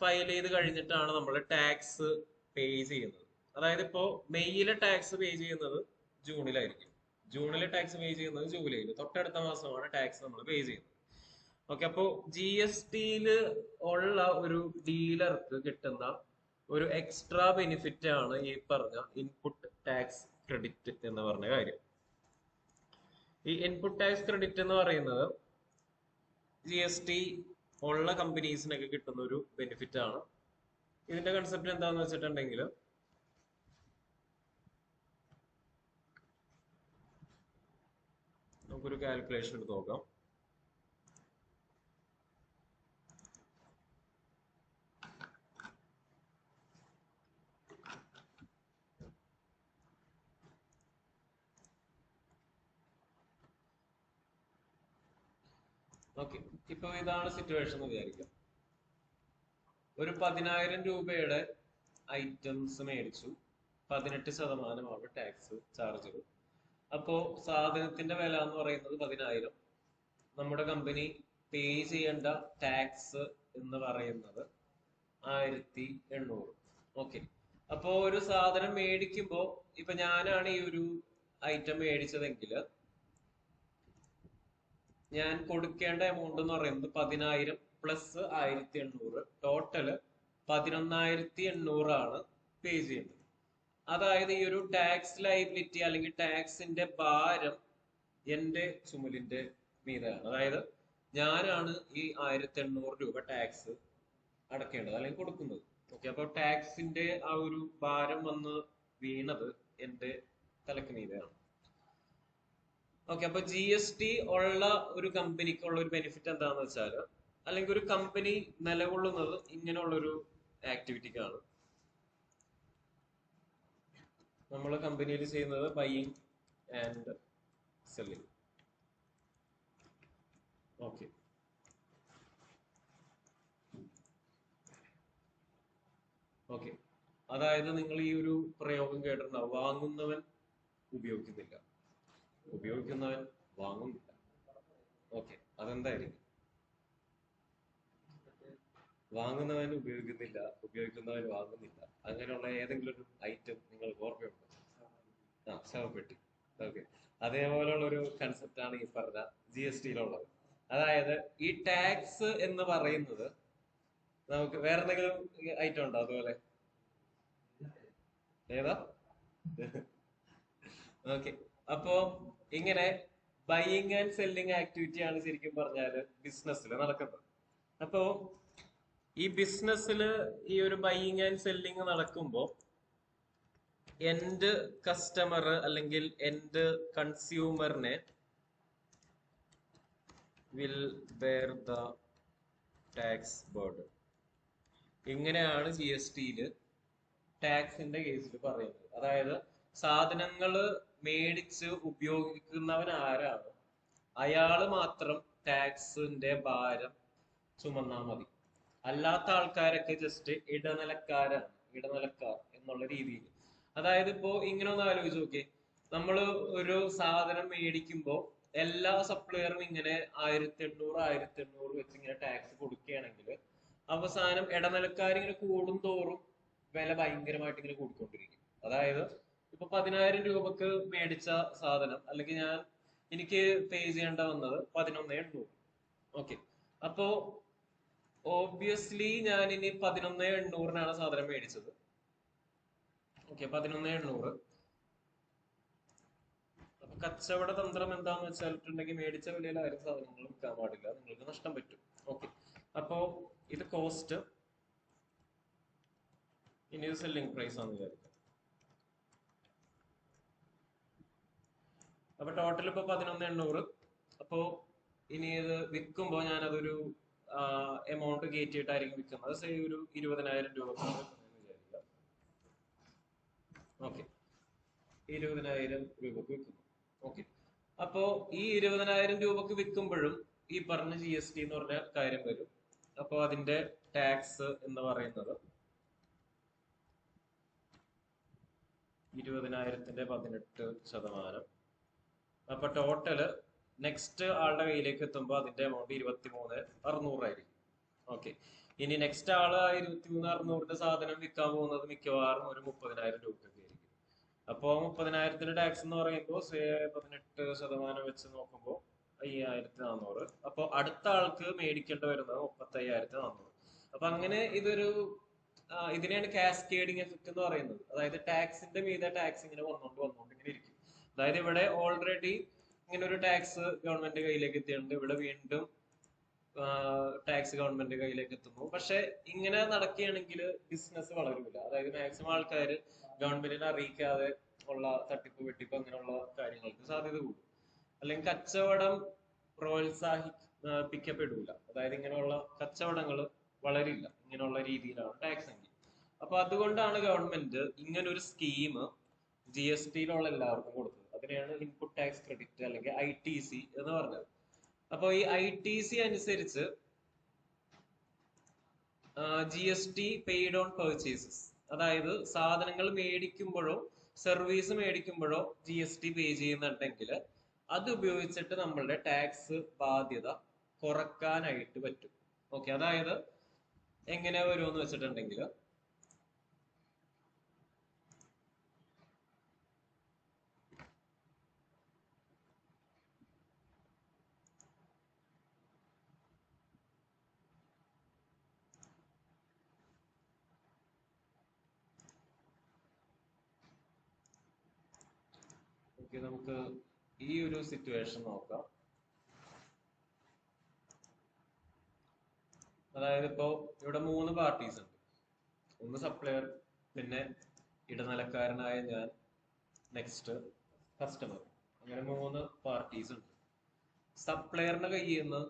ഫയൽ ചെയ്ത് കഴിഞ്ഞിട്ടാണ് നമ്മൾ ടാക്സ് പേ ചെയ്യുന്നത്. അതായത് ഇപ്പോ മെയ്യിലെ ടാക്സ് പേ ചെയ്യുന്നത് ജൂണിലായിരിക്കും, ജൂണിലെ ടാക്സ് പേ ചെയ്യുന്നത് ജൂലൈയിൽ, തൊട്ടടുത്ത മാസമാണ് ടാക്സ് നമ്മൾ പേ ചെയ്യുന്നത്. ഓക്കെ, അപ്പോ GSTയിൽ ഉള്ള ഒരു ഡീലർക്ക് കിട്ടുന്ന ഒരു എക്സ്ട്രാ ബെനിഫിറ്റ് ആണ് ഈ പറഞ്ഞ ഇൻപുട്ട് ടാക്സ് ക്രെഡിറ്റ് എന്ന് പറഞ്ഞ കാര്യം. ഈ ഇൻപുട്ട് ടാക്സ് ക്രെഡിറ്റ് എന്ന് പറയുന്നത് GST ഉള്ള കമ്പനീസിനൊക്കെ കിട്ടുന്ന ഒരു ബെനിഫിറ്റ് ആണ്. ഇതിന്റെ കൺസെപ്റ്റ് എന്താന്ന് വെച്ചിട്ടുണ്ടെങ്കിൽ നമുക്കൊരു കാൽക്കുലേഷൻ എടുത്ത് നോക്കാം. ഓക്കെ, ഇപ്പൊ ഇതാണ് സിറ്റുവേഷൻ എന്ന് വിചാരിക്കാം. ഒരു 10,000 രൂപയുടെ ഐറ്റംസ് മേടിച്ചു, 18% ടാക്സ് ചാർജുകൾ. അപ്പോ സാധനത്തിന്റെ വില എന്ന് പറയുന്നത് 10,000, നമ്മുടെ കമ്പനി പേ ചെയ്യേണ്ട ടാക്സ് എന്ന് പറയുന്നത് 1,800. ഓക്കെ, അപ്പോ ഒരു സാധനം മേടിക്കുമ്പോ ഇപ്പൊ ഞാനാണ് ഈ ഒരു ഐറ്റം മേടിച്ചതെങ്കിൽ ഞാൻ കൊടുക്കേണ്ട എമൗണ്ട് എന്ന് പറയുന്നത് 10,000 പ്ലസ് 1,800, ടോട്ടല് 11,800 ആണ് പേ ചെയ്യേണ്ടത്. അതായത് ഈ ഒരു ടാക്സ് ലയബിലിറ്റി അല്ലെങ്കിൽ ടാക്സിന്റെ ഭാരം എന്റെ ചുമലിന്റെ മീതെയാണ്. അതായത് ഞാനാണ് ഈ 1,800 രൂപ ടാക്സ് അടക്കേണ്ടത് അല്ലെങ്കിൽ കൊടുക്കുന്നത്. ഓക്കെ, അപ്പൊ ടാക്സിന്റെ ആ ഒരു ഭാരം വന്ന് വീണത് എന്റെ തലക്ക് മീതെയാണ്. ഓക്കെ, അപ്പൊ GST ഉള്ള ഒരു കമ്പനിക്കുള്ള ഒരു ബെനിഫിറ്റ് എന്താണെന്ന് വെച്ചാൽ, അല്ലെങ്കിൽ ഒരു കമ്പനി നിലകൊള്ളുന്നത് ഇങ്ങനെയുള്ളൊരു ആക്ടിവിറ്റിക്കാണ്. നമ്മൾ കമ്പനിയിൽ ചെയ്യുന്നത് buying and selling. Okay, okay, അതായത് നിങ്ങൾ ഈ ഒരു പ്രയോഗം കേട്ടിട്ടുണ്ടാവും, വാങ്ങുന്നവൻ ഉപയോഗിക്കുന്നില്ല, ഉപയോഗിക്കുന്നവൻ വാങ്ങുന്നില്ല. ഓക്കെ, അതെന്തായിരിക്കും? വാങ്ങുന്നവൻ ഉപയോഗിക്കുന്നില്ല, ഉപയോഗിക്കുന്നവൻ വാങ്ങുന്നില്ല, അങ്ങനെയുള്ള ഏതെങ്കിലും ഒരു ഐറ്റം നിങ്ങൾ ഓർമ്മയുണ്ടോ? ശവപ്പെട്ടി. ഓക്കെ, അതേപോലെയുള്ള ഒരു കൺസെപ്റ്റ് ആണ് ഈ പറഞ്ഞ GSTയിലുള്ളത്. അതായത് ഈ ടാക്സ് എന്ന് പറയുന്നത് നമുക്ക് വേറെ എന്തെങ്കിലും ഐറ്റം ഉണ്ടോ അതുപോലെ? ഏതാ? ഓക്കെ. അപ്പോ ഇങ്ങനെ ബൈയിങ് ആൻഡ് സെല്ലിങ് ആക്ടിവിറ്റി ആണ് ശരിക്കും പറഞ്ഞാല് ബിസിനസ്സിൽ നടക്കുന്നത്. അപ്പോ ഈ ബിസിനസ്സിൽ ഈ ഒരു ബൈയിങ് ആൻഡ് സെല്ലിങ് നടക്കുമ്പോ എൻഡ് കസ്റ്റമർ അല്ലെങ്കിൽ എൻഡ് കൺസ്യൂമറിനെ will bear the tax burden. ഇങ്ങനെയാണ് ജി എസ് ടിയില് ടാക്സിന്റെ കേസിൽ പറയുന്നത്. അതായത് സാധനങ്ങള് മേടിച്ച് ഉപയോഗിക്കുന്നവൻ ആരാണ് അയാള് മാത്രം ടാക്സിന്റെ ഭാരം ചുമന്നാ മതി. അല്ലാത്ത ആൾക്കാരൊക്കെ ജസ്റ്റ് ഇടനിലക്കാരാണ്, ഇടനിലക്കാർ എന്നുള്ള രീതിയിൽ. അതായത് ഇപ്പോ ഇങ്ങനെ ഒന്ന് ആലോചിച്ച് നോക്കിയേ, നമ്മള് ഒരു സാധനം മേടിക്കുമ്പോ എല്ലാ സപ്ലയറും ഇങ്ങനെ 1800 വെച്ച് ഇങ്ങനെ ടാക്സ് കൊടുക്കുകയാണെങ്കിൽ അവസാനം ഇടനിലക്കാരിങ്ങനെ കൂടും തോറും വില ഭയങ്കരമായിട്ട് ഇങ്ങനെ കൂടിക്കൊണ്ടിരിക്കും. അതായത് ഇപ്പൊ 10,000 രൂപക്ക് മേടിച്ച സാധനം അല്ലെങ്കിൽ എനിക്ക് പേ ചെയ്യേണ്ട വന്നത് 11,800. ഓക്കെ. അപ്പോ ഓബ്വിയസ്ലി ഞാൻ ഇനി 11,800-നാണ് സാധനം മേടിച്ചത്. ഓക്കെ, 11,800. അപ്പൊ കച്ചവട തന്ത്രം എന്താന്ന് വെച്ചിട്ടുണ്ടെങ്കിൽ മേടിച്ച വിലയിലാരും സാധനങ്ങൾ വിൽക്കാൻ പാടില്ല, നിങ്ങൾക്ക് നഷ്ടം പറ്റും. ഓക്കെ. അപ്പോ ഇത് കോസ്റ്റ്, ഇനി ഇത് സെല്ലിംഗ് പ്രൈസ് ആണെന്ന് വിചാരിക്കാം. അപ്പൊ ടോട്ടൽ ഇപ്പൊ 11,800. അപ്പോ ഇനി ഇത് വിൽക്കുമ്പോ ഞാനതൊരു എമൗണ്ട് കയറ്റിയിട്ടായിരിക്കും വിൽക്കുന്നത്. സേ ഒരു 20,000 രൂപ വിചാരിക്കുക. ഓക്കെ, 20,000 രൂപക്ക് വിൽക്കുന്നു. ഓക്കെ. അപ്പോ ഈ 20,000 രൂപക്ക് വിൽക്കുമ്പോഴും ഈ പറഞ്ഞ ജി എസ് ടി എന്ന് പറഞ്ഞ കാര്യം വരും. അപ്പോ അതിന്റെ ടാക്സ് എന്ന് പറയുന്നത് 20,000-ന്റെ 18%. അപ്പൊ ടോട്ടല് നെക്സ്റ്റ് ആളുടെ കയ്യിലേക്ക് എത്തുമ്പോൾ അതിന്റെ എമൗണ്ട് 23,600 ആയിരിക്കും. ഓക്കെ. ഇനി നെക്സ്റ്റ് ആള് 23,600-ന്റെ സാധനം വിൽക്കാൻ പോകുന്നത് മിക്കവാറും ഒരു 30,000 രൂപയ്ക്ക് ആയിരിക്കും. അപ്പോ 30,000-ന്റെ ടാക്സ് എന്ന് പറയുമ്പോൾ 18% വെച്ച് നോക്കുമ്പോൾ 5,400. അപ്പൊ അടുത്ത ആൾക്ക് മേടിക്കേണ്ടി വരുന്നത് 35,400. അപ്പൊ അങ്ങനെ ഇതിനെയാണ് കാസ്കേഡിങ് എഫക്ട് എന്ന് പറയുന്നത്. അതായത് ടാക്സിന്റെ മീതെ ടാക്സ് ഇങ്ങനെ വന്നോണ്ട് ഇങ്ങനെ ഇരിക്കും. അതായത് ഇവിടെ ഓൾറെഡി ഇങ്ങനെ ഒരു ടാക്സ് ഗവൺമെന്റ് കയ്യിലേക്ക് എത്തിയിട്ടുണ്ട്, ഇവിടെ വീണ്ടും ടാക്സ് ഗവൺമെന്റ് കയ്യിലേക്ക് എത്തുന്നു. പക്ഷെ ഇങ്ങനെ നടക്കുകയാണെങ്കിൽ ബിസിനസ് വളരില്ല. അതായത് മാക്സിമം ആൾക്കാർ ഗവൺമെന്റിനെ അറിയിക്കാതെ ഉള്ള തട്ടിപ്പ് വെട്ടിപ്പ് അങ്ങനെയുള്ള കാര്യങ്ങൾക്ക് സാധ്യത കൂടും. അല്ലെങ്കിൽ കച്ചവടം പ്രോത്സാഹിപ്പിക്കപ്പെടില്ല. അതായത് ഇങ്ങനെയുള്ള കച്ചവടങ്ങൾ വളരില്ല ഇങ്ങനെയുള്ള രീതിയിലാണ് ടാക്സ് എങ്കിൽ. അപ്പൊ അതുകൊണ്ടാണ് ഗവൺമെന്റ് ഇങ്ങനെ ഒരു സ്കീം ജി എസ് ടിയിലുള്ള എല്ലാവർക്കും കൊടുത്തത്. അതിനെയാണ് ഇൻപുട്ട് ടാക്സ് ക്രെഡിറ്റ് അല്ലെങ്കിൽ ITC എന്ന് പറഞ്ഞത്. അപ്പൊ ഈ ITC അനുസരിച്ച് G S T paid on purchases, അതായത് സാധനങ്ങൾ മേടിക്കുമ്പോഴോ സർവീസ് മേടിക്കുമ്പോഴോ ജി എസ് ടി പേ ചെയ്യുന്നുണ്ടെങ്കിൽ അത് ഉപയോഗിച്ചിട്ട് നമ്മളുടെ ടാക്സ് ബാധ്യത കുറക്കാനായിട്ട് പറ്റും. ഓക്കെ. അതായത് എങ്ങനെ വരുമെന്ന് വെച്ചിട്ടുണ്ടെങ്കിൽ നമുക്ക് ഈ ഒരു സിറ്റുവേഷൻ നോക്കാം. അതായത് ഇപ്പോ ഇവിടെ 3 പാർട്ടീസ് ഉണ്ട്. ഒന്ന് സപ്ലയർ, പിന്നെ ഇടനിലക്കാരനായ ഞാൻ, നെക്സ്റ്റ് കസ്റ്റമർ. അങ്ങനെ 3 പാർട്ടീസ് ഉണ്ട്. സപ്ലയറിന്റെ കയ്യിൽ നിന്ന്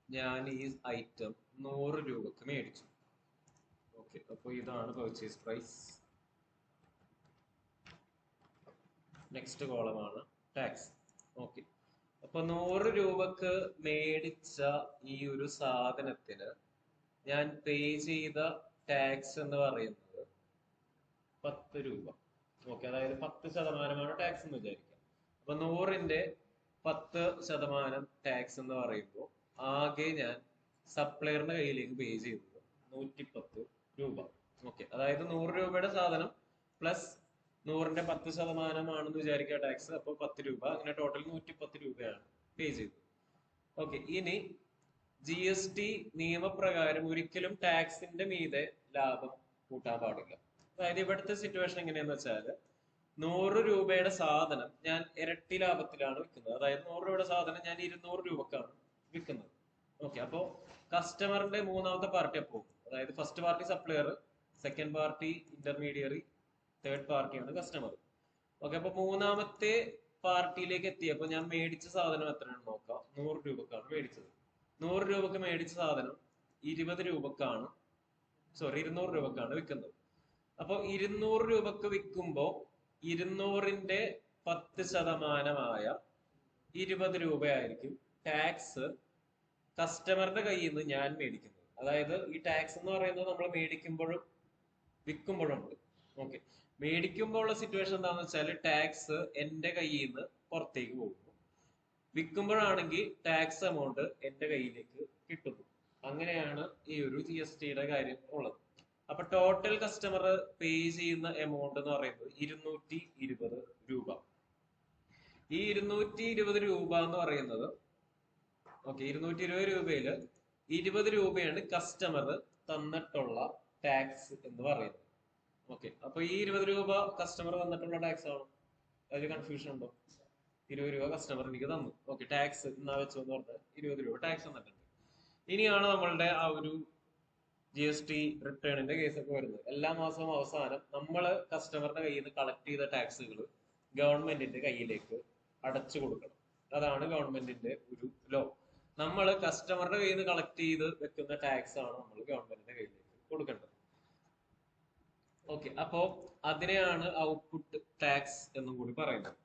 ഞാൻ ഈ ഐറ്റം 100 രൂപക്ക് മേടിച്ചു. ഓക്കെ. അപ്പൊ ഇതാണ് പർച്ചേസ് പ്രൈസ്. നെക്സ്റ്റ് കോളമാണ് ടാക്സ്. ഓക്കെ. അപ്പൊ 100 രൂപക്ക് മേടിച്ച ഈ ഒരു സാധനത്തിന് ഞാൻ പേ ചെയ്ത ടാക്സ് എന്ന് പറയുന്നത് 10 രൂപ. ഓക്കെ. അതായത് 10% ടാക്സ് എന്ന് വിചാരിക്കാം. അപ്പൊ 100-ന്റെ 10% ടാക്സ് എന്ന് പറയുമ്പോൾ ആകെ ഞാൻ സപ്ലയറിന്റെ കയ്യിലേക്ക് പേ ചെയ്തത് 110 രൂപ. ഓക്കെ. അതായത് 100 രൂപയുടെ സാധനം പ്ലസ് 100-ന്റെ 10% ആണെന്ന് വിചാരിക്കുക ടാക്സ്. അപ്പൊ 10 രൂപ. അങ്ങനെ ടോട്ടൽ 110 രൂപയാണ് പേ ചെയ്തത്. ഓക്കെ, ഇനി GST നിയമപ്രകാരം ഒരിക്കലും ടാക്സിന്റെ മീതെ ലാഭം കൂട്ടാൻ പാടില്ല. അതായത് ഇവിടുത്തെ സിറ്റുവേഷൻ എങ്ങനെയാന്ന് വെച്ചാൽ 100 രൂപയുടെ സാധനം ഞാൻ ഇരട്ടി ലാഭത്തിലാണ് വിൽക്കുന്നത്. അതായത് 100 രൂപയുടെ സാധനം ഞാൻ 200 രൂപക്കാണ് വിൽക്കുന്നത്. ഓക്കെ, അപ്പോ കസ്റ്റമറിന്റെ മൂന്നാമത്തെ പാർട്ടി അപ്പോ, അതായത് first party supplier, second party intermediary, third പാർട്ടിയാണ് കസ്റ്റമർ. ഓക്കെ, അപ്പൊ മൂന്നാമത്തെ പാർട്ടിയിലേക്ക് എത്തിയപ്പോ ഞാൻ മേടിച്ച സാധനം എത്രയാണെന്ന് നോക്കാം. 100 രൂപക്കാണ് മേടിച്ചത്. 100 രൂപക്ക് മേടിച്ച സാധനം 20 രൂപക്കാണ്, 200 രൂപക്കാണ് വിൽക്കുന്നത്. അപ്പൊ 200 രൂപക്ക് വിൽക്കുമ്പോ 200ന്റെ 10% 20 രൂപയായിരിക്കും ടാക്സ് കസ്റ്റമറുടെ കയ്യിൽ നിന്ന് ഞാൻ മേടിക്കുന്നത്. അതായത് ഈ ടാക്സ് എന്ന് പറയുന്നത് നമ്മൾ മേടിക്കുമ്പോഴും വിൽക്കുമ്പോഴും ഉണ്ട്. ഓക്കെ, മേടിക്കുമ്പോൾ ഉള്ള സിറ്റുവേഷൻ എന്താണെന്ന് വെച്ചാൽ ടാക്സ് എന്റെ കയ്യിൽ നിന്ന് പുറത്തേക്ക് പോകുന്നു. വിൽക്കുമ്പോഴാണെങ്കിൽ ടാക്സ് എമൗണ്ട് എന്റെ കയ്യിലേക്ക് കിട്ടുന്നു. അങ്ങനെയാണ് ഈ ഒരു GSTയുടെ കാര്യം ഉള്ളത്. അപ്പൊ ടോട്ടൽ കസ്റ്റമർ പേ ചെയ്യുന്ന എമൗണ്ട് എന്ന് പറയുന്നത് 220 രൂപ. ഈ 220 രൂപ എന്ന് പറയുന്നത്, ഓക്കെ, 220 രൂപയില് 20 രൂപയാണ് കസ്റ്റമർ തന്നിട്ടുള്ള ടാക്സ് എന്ന് പറയുന്നത്. ഓക്കെ, അപ്പൊ ഈ 20 രൂപ കസ്റ്റമർ തന്നിട്ടുള്ള ടാക്സ് ആണോ? അതിൽ കൺഫ്യൂഷൻ ഉണ്ടോ? 20 രൂപ കസ്റ്റമർ എനിക്ക് തന്നു. ഓക്കെ, ടാക്സ് എന്നാ വെച്ചോ എന്ന് പറഞ്ഞാൽ 20 രൂപ ടാക്സ് തന്നിട്ടുണ്ട്. ഇനിയാണ് നമ്മളുടെ ആ ഒരു GST റിട്ടേണിന്റെ കേസൊക്കെ വരുന്നത്. എല്ലാ മാസവും അവസാനം നമ്മൾ കസ്റ്റമറുടെ കയ്യിൽ നിന്ന് കളക്ട് ചെയ്ത ടാക്സുകൾ ഗവൺമെന്റിന്റെ കയ്യിലേക്ക് അടച്ചു കൊടുക്കണം. അതാണ് ഗവൺമെന്റിന്റെ ഒരു ലോ. നമ്മൾ കസ്റ്റമറുടെ കയ്യിൽ നിന്ന് കളക്ട് ചെയ്ത് വെക്കുന്ന ടാക്സ് ആണ് നമ്മൾ ഗവൺമെന്റിന്റെ കയ്യിലേക്ക് കൊടുക്കേണ്ടത്. ഓക്കെ, അപ്പോ അതിനെയാണ് ഔട്ട്പുട്ട് ടാക്സ് എന്നും കൂടി പറയുന്നത്.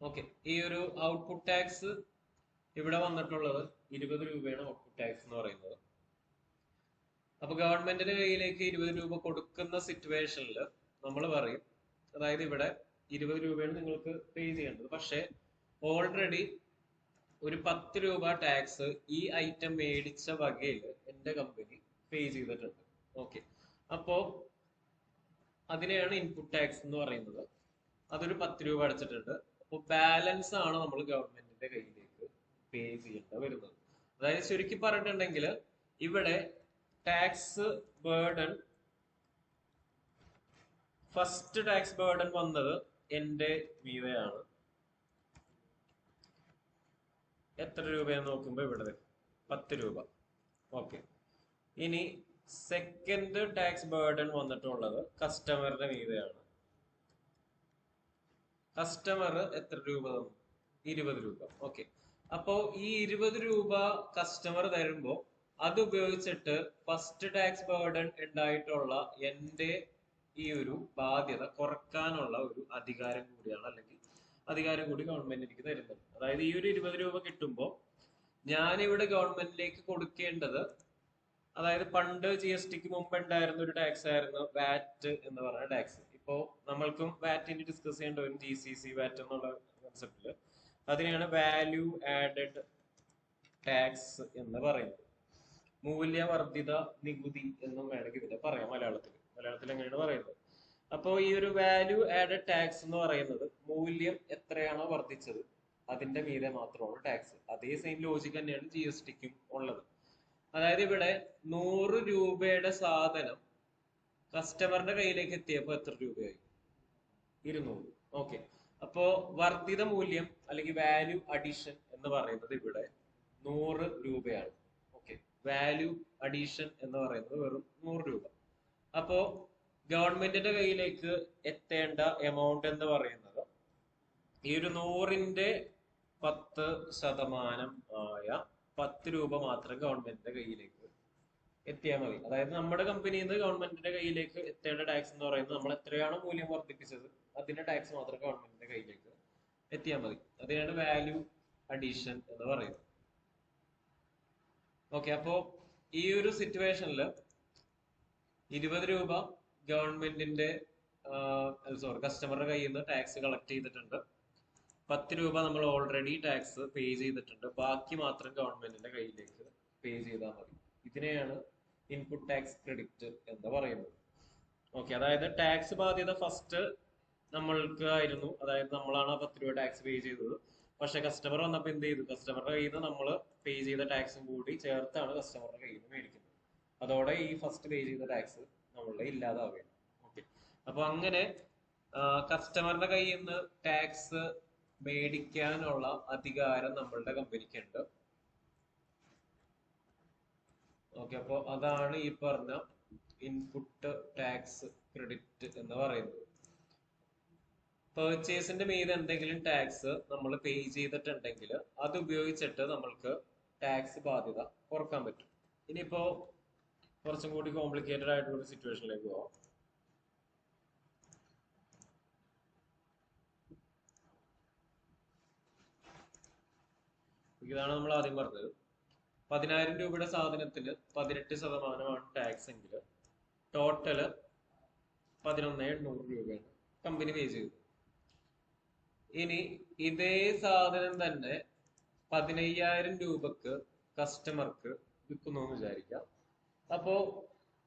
ഓക്കെ, ഈ ഒരു ഔട്ട്പുട്ട് ടാക്സ് ഇവിടെ വന്നിട്ടുള്ളത് 20 രൂപയാണ് ഔട്ട്പുട്ട് ടാക്സ് എന്ന് പറയുന്നത്. അപ്പൊ ഗവൺമെന്റിന്റെ കയ്യിലേക്ക് 20 രൂപ കൊടുക്കുന്ന സിറ്റുവേഷനിൽ നമ്മൾ പറയും, അതായത് ഇവിടെ 20 രൂപയാണ് നിങ്ങൾക്ക് പേ ചെയ്യേണ്ടത്. പക്ഷെ ഓൾറെഡി ഒരു 10 രൂപ ടാക്സ് ഈ ഐറ്റം മേടിച്ച വകയിൽ എന്റെ കമ്പനി പേ ചെയ്തിട്ടുണ്ട്. ഓക്കെ, അപ്പോ അതിനെയാണ് ഇൻപുട്ട് ടാക്സ് എന്ന് പറയുന്നത്. അതൊരു 10 രൂപ അടച്ചിട്ടുണ്ട്. അപ്പൊ ബാലൻസ് ആണ് നമ്മൾ ഗവൺമെന്റിന്റെ കയ്യിലേക്ക് പേ ചെയ്യേണ്ട വരുന്നത്. അതായത് ചുരുക്കി പറഞ്ഞിട്ടുണ്ടെങ്കിൽ ഇവിടെ tax burden, first tax burden വന്നത് എന്റെ മീതെയാണ്. എത്ര രൂപയെന്ന് നോക്കുമ്പോ ഇവിടെ 10 രൂപ. ഓക്കെ, ഇനി സെക്കൻഡ് ടാക്സ് ബേർഡൻ വന്നിട്ടുള്ളത് കസ്റ്റമറുടെ മീതെയാണ്. കസ്റ്റമർ എത്ര രൂപ തന്നു? 20 രൂപ. ഓക്കെ, അപ്പോ ഈ 20 രൂപ കസ്റ്റമർ തരുമ്പോ അത് ഉപയോഗിച്ചിട്ട് ഫസ്റ്റ് ടാക്സ് ബേർഡൻ ഉണ്ടായിട്ടുള്ള എന്റെ ഈ ഒരു ബാധ്യത കുറക്കാനുള്ള ഒരു അധികാരം കൂടിയാണ്, അല്ലെങ്കിൽ അധികാരം കൂടി ഗവൺമെന്റ് എനിക്ക് തരുന്നത്. അതായത് ഈ ഒരു 20 രൂപ കിട്ടുമ്പോൾ ഞാനിവിടെ ഗവൺമെന്റിലേക്ക് കൊടുക്കേണ്ടത്, അതായത് പണ്ട് GSTക്ക് മുമ്പ് ഉണ്ടായിരുന്ന ഒരു ടാക്സ് ആയിരുന്നു വാറ്റ് എന്ന് പറഞ്ഞ ടാക്സ്. ഇപ്പോ നമ്മൾക്കും വാറ്റിന്റെ ഡിസ്കസ് ചെയ്യേണ്ട വരും, GCC വാറ്റ് എന്നുള്ള കൺസെപ്റ്റില്. അതിനെയാണ് വാല്യൂ ആഡഡ് ടാക്സ് എന്ന് പറയുന്നത്. മൂല്യവർദ്ധിത നികുതി എന്നും വേണമെങ്കിൽ ഇതിനെ പറയാം മലയാളത്തിൽ എങ്ങനെയാണ് പറയുന്നത്. അപ്പോൾ ഈ ഒരു വാല്യൂ ആഡഡ് ടാക്സ് എന്ന് പറയുന്നത് മൂല്യം എത്രയാണോ വർദ്ധിച്ചത് അതിന്റെ മീതെ മാത്രമാണ് ടാക്സ്. അതേ സെയിം ലോജിക് തന്നെയാണ് GSTക്കും ഉള്ളത്. അതായത് ഇവിടെ 100 രൂപയുടെ സാധനം കസ്റ്റമറുടെ കയ്യിലേക്ക് എത്തിയപ്പോ എത്ര രൂപയായി? 200. ഓക്കെ, അപ്പോ വർദ്ധിത മൂല്യം അല്ലെങ്കിൽ വാല്യൂ അഡീഷൻ എന്ന് പറയുന്നത് ഇവിടെ 100 രൂപയാണ്. ഓക്കെ, വാല്യൂ അഡീഷൻ എന്ന് പറയുന്നത് വെറും 100 രൂപ. അപ്പോ ഗവൺമെന്റിന്റെ കയ്യിലേക്ക് എത്തേണ്ട എമൗണ്ട് എന്ന് പറയുന്നത് ഈ ഒരു 100ന്റെ 10% ആയ 10 രൂപ മാത്രം ഗവൺമെന്റിന്റെ കയ്യിലേക്ക് എത്തിയാൽ മതി. അതായത് നമ്മുടെ കമ്പനിയിൽ നിന്ന് ഗവൺമെന്റിന്റെ കയ്യിലേക്ക് എത്തേണ്ട ടാക്സ് എന്ന് പറയുന്നത് നമ്മൾ എത്രയാണോ മൂല്യം വർദ്ധിപ്പിച്ചത് അതിന്റെ ടാക്സ് മാത്രം ഗവൺമെന്റിന്റെ കയ്യിലേക്ക് എത്തിയാൽ മതി. അതിനാണ് വാല്യൂ അഡീഷൻ എന്ന് പറയുന്നത്. ഓക്കെ, അപ്പോ ഈ ഒരു സിറ്റുവേഷനിൽ 20 രൂപ ഗവൺമെന്റിന്റെ കസ്റ്റമറുടെ കയ്യിൽ നിന്ന് ടാക്സ് കളക്ട് ചെയ്തിട്ടുണ്ട്. 10 രൂപ നമ്മൾ ഓൾറെഡി ടാക്സ് പേ ചെയ്തിട്ടുണ്ട്. ബാക്കി മാത്രം ഗവൺമെന്റിന്റെ കയ്യിലേക്ക് പേ ചെയ്താൽ മതി. ഇതിനെയാണ് ഇൻപുട്ട് ടാക്സ് ക്രെഡിറ്റ് എന്ന് പറയുന്നത്. ഓക്കെ, അതായത് ടാക്സ് ബാധ്യത ഫസ്റ്റ് നമ്മൾക്ക് ആയിരുന്നു, അതായത് നമ്മളാണ് ആ 10 രൂപ ടാക്സ് പേ ചെയ്തത്. പക്ഷെ കസ്റ്റമർ വന്നപ്പോൾ എന്ത് ചെയ്തു? കസ്റ്റമറുടെ കയ്യിൽ നിന്ന് നമ്മൾ പേ ചെയ്ത ടാക്സും കൂടി ചേർത്താണ് കസ്റ്റമറുടെ കയ്യിൽ നിന്ന് മേടിക്കുന്നത്. അതോടെ ഈ ഫസ്റ്റ് പേ ചെയ്ത ടാക്സ് നമ്മളുടെ ഇല്ലാതാവുകയാണ്. ഓക്കെ, അപ്പൊ അങ്ങനെ കസ്റ്റമറുടെ കയ്യിൽ നിന്ന് ടാക്സ് മേടിക്കാനുള്ള അധികാരം നമ്മളുടെ കമ്പനിക്ക് ഉണ്ട്. ഓക്കെ, അപ്പൊ അതാണ് ഈ പറഞ്ഞ ഇൻപുട്ട് ടാക്സ് ക്രെഡിറ്റ് എന്ന് പറയുന്നത്. പെർച്ചേസിന്റെ മീതെ എന്തെങ്കിലും ടാക്സ് നമ്മൾ പേ ചെയ്തിട്ടുണ്ടെങ്കിൽ അത് ഉപയോഗിച്ചിട്ട് നമ്മൾക്ക് ടാക്സ് ബാധ്യത കുറക്കാൻ പറ്റും. ഇനിയിപ്പോ കുറച്ചും കൂടി കോംപ്ലിക്കേറ്റഡ് ആയിട്ടുള്ള ഒരു സിറ്റുവേഷനിലേക്ക് പോവാം. ഇതാണ് നമ്മൾ ആദ്യം പറഞ്ഞത്. 10,000 രൂപയുടെ സാധനത്തിന് 18% ടാക്സ് എങ്കിൽ ടോട്ടല് 11,800 രൂപയാണ് കമ്പനി പേ ചെയ്തത്. ഇനി ഇതേ സാധനം തന്നെ 15,000 രൂപക്ക് കസ്റ്റമർക്ക് വിൽക്കുന്നു എന്ന് വിചാരിക്കാം. അപ്പോ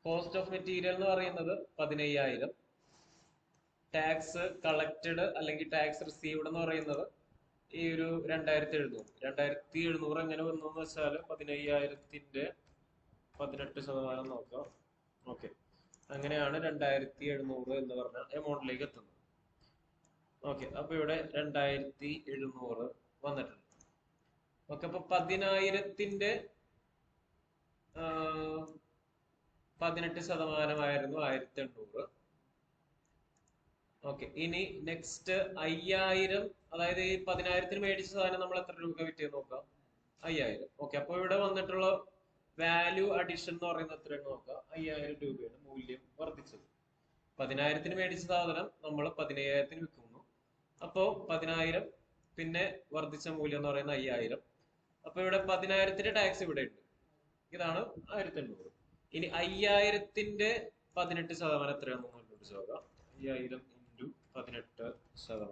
കോസ്റ്റ് ഓഫ് മെറ്റീരിയൽ എന്ന് പറയുന്നത് 15,000, ടാക്സ് കളക്റ്റഡ് അല്ലെങ്കിൽ ടാക്സ് റിസീവ്ഡ് എന്ന് പറയുന്നത് ഈ ഒരു 2,700 എങ്ങനെ വന്നു എന്ന് വെച്ചാൽ 15,000ന്റെ 18% നോക്കാം. ഓക്കെ, അങ്ങനെയാണ് 2,700 എന്ന് പറഞ്ഞ എമൗണ്ടിലേക്ക് എത്തുന്നത്. ഓക്കെ, അപ്പൊ ഇവിടെ 2,700 വന്നിട്ടുണ്ട്. ഓക്കെ, അപ്പൊ 10,000ന്റെ 18% 1,800. ഓക്കെ, ഇനി നെക്സ്റ്റ് 5,000, അതായത് ഈ 10,000ത്തിന് മേടിച്ച സാധനം നമ്മൾ എത്ര രൂപ വിറ്റെന്ന് നോക്കാം. 5,000. ഓക്കെ, അപ്പൊ ഇവിടെ വന്നിട്ടുള്ള വാല്യൂ അഡീഷൻ എന്ന് പറയുന്നത് എത്രയാണ് നോക്കാം. 5,000 രൂപയാണ് മൂല്യം വർദ്ധിച്ചത്. 10,000ത്തിന് മേടിച്ച സാധനം നമ്മൾ 15,000ത്തിന് വിൽക്കുന്നു. അപ്പോ 10,000 പിന്നെ വർദ്ധിച്ച മൂല്യം എന്ന് പറയുന്നത് 5,000. അപ്പൊ ഇവിടെ 10,000ത്തിന്റെ ടാക്സ് ഇവിടെ ഉണ്ട്. ഇതാണ് 1,800. ഇനി 5,000ത്തിന്റെ 18% എത്രയാണെന്ന് കണ്ടുപിടിച്ച് നോക്കാം. 5,000 ഇൻറ്റു 18%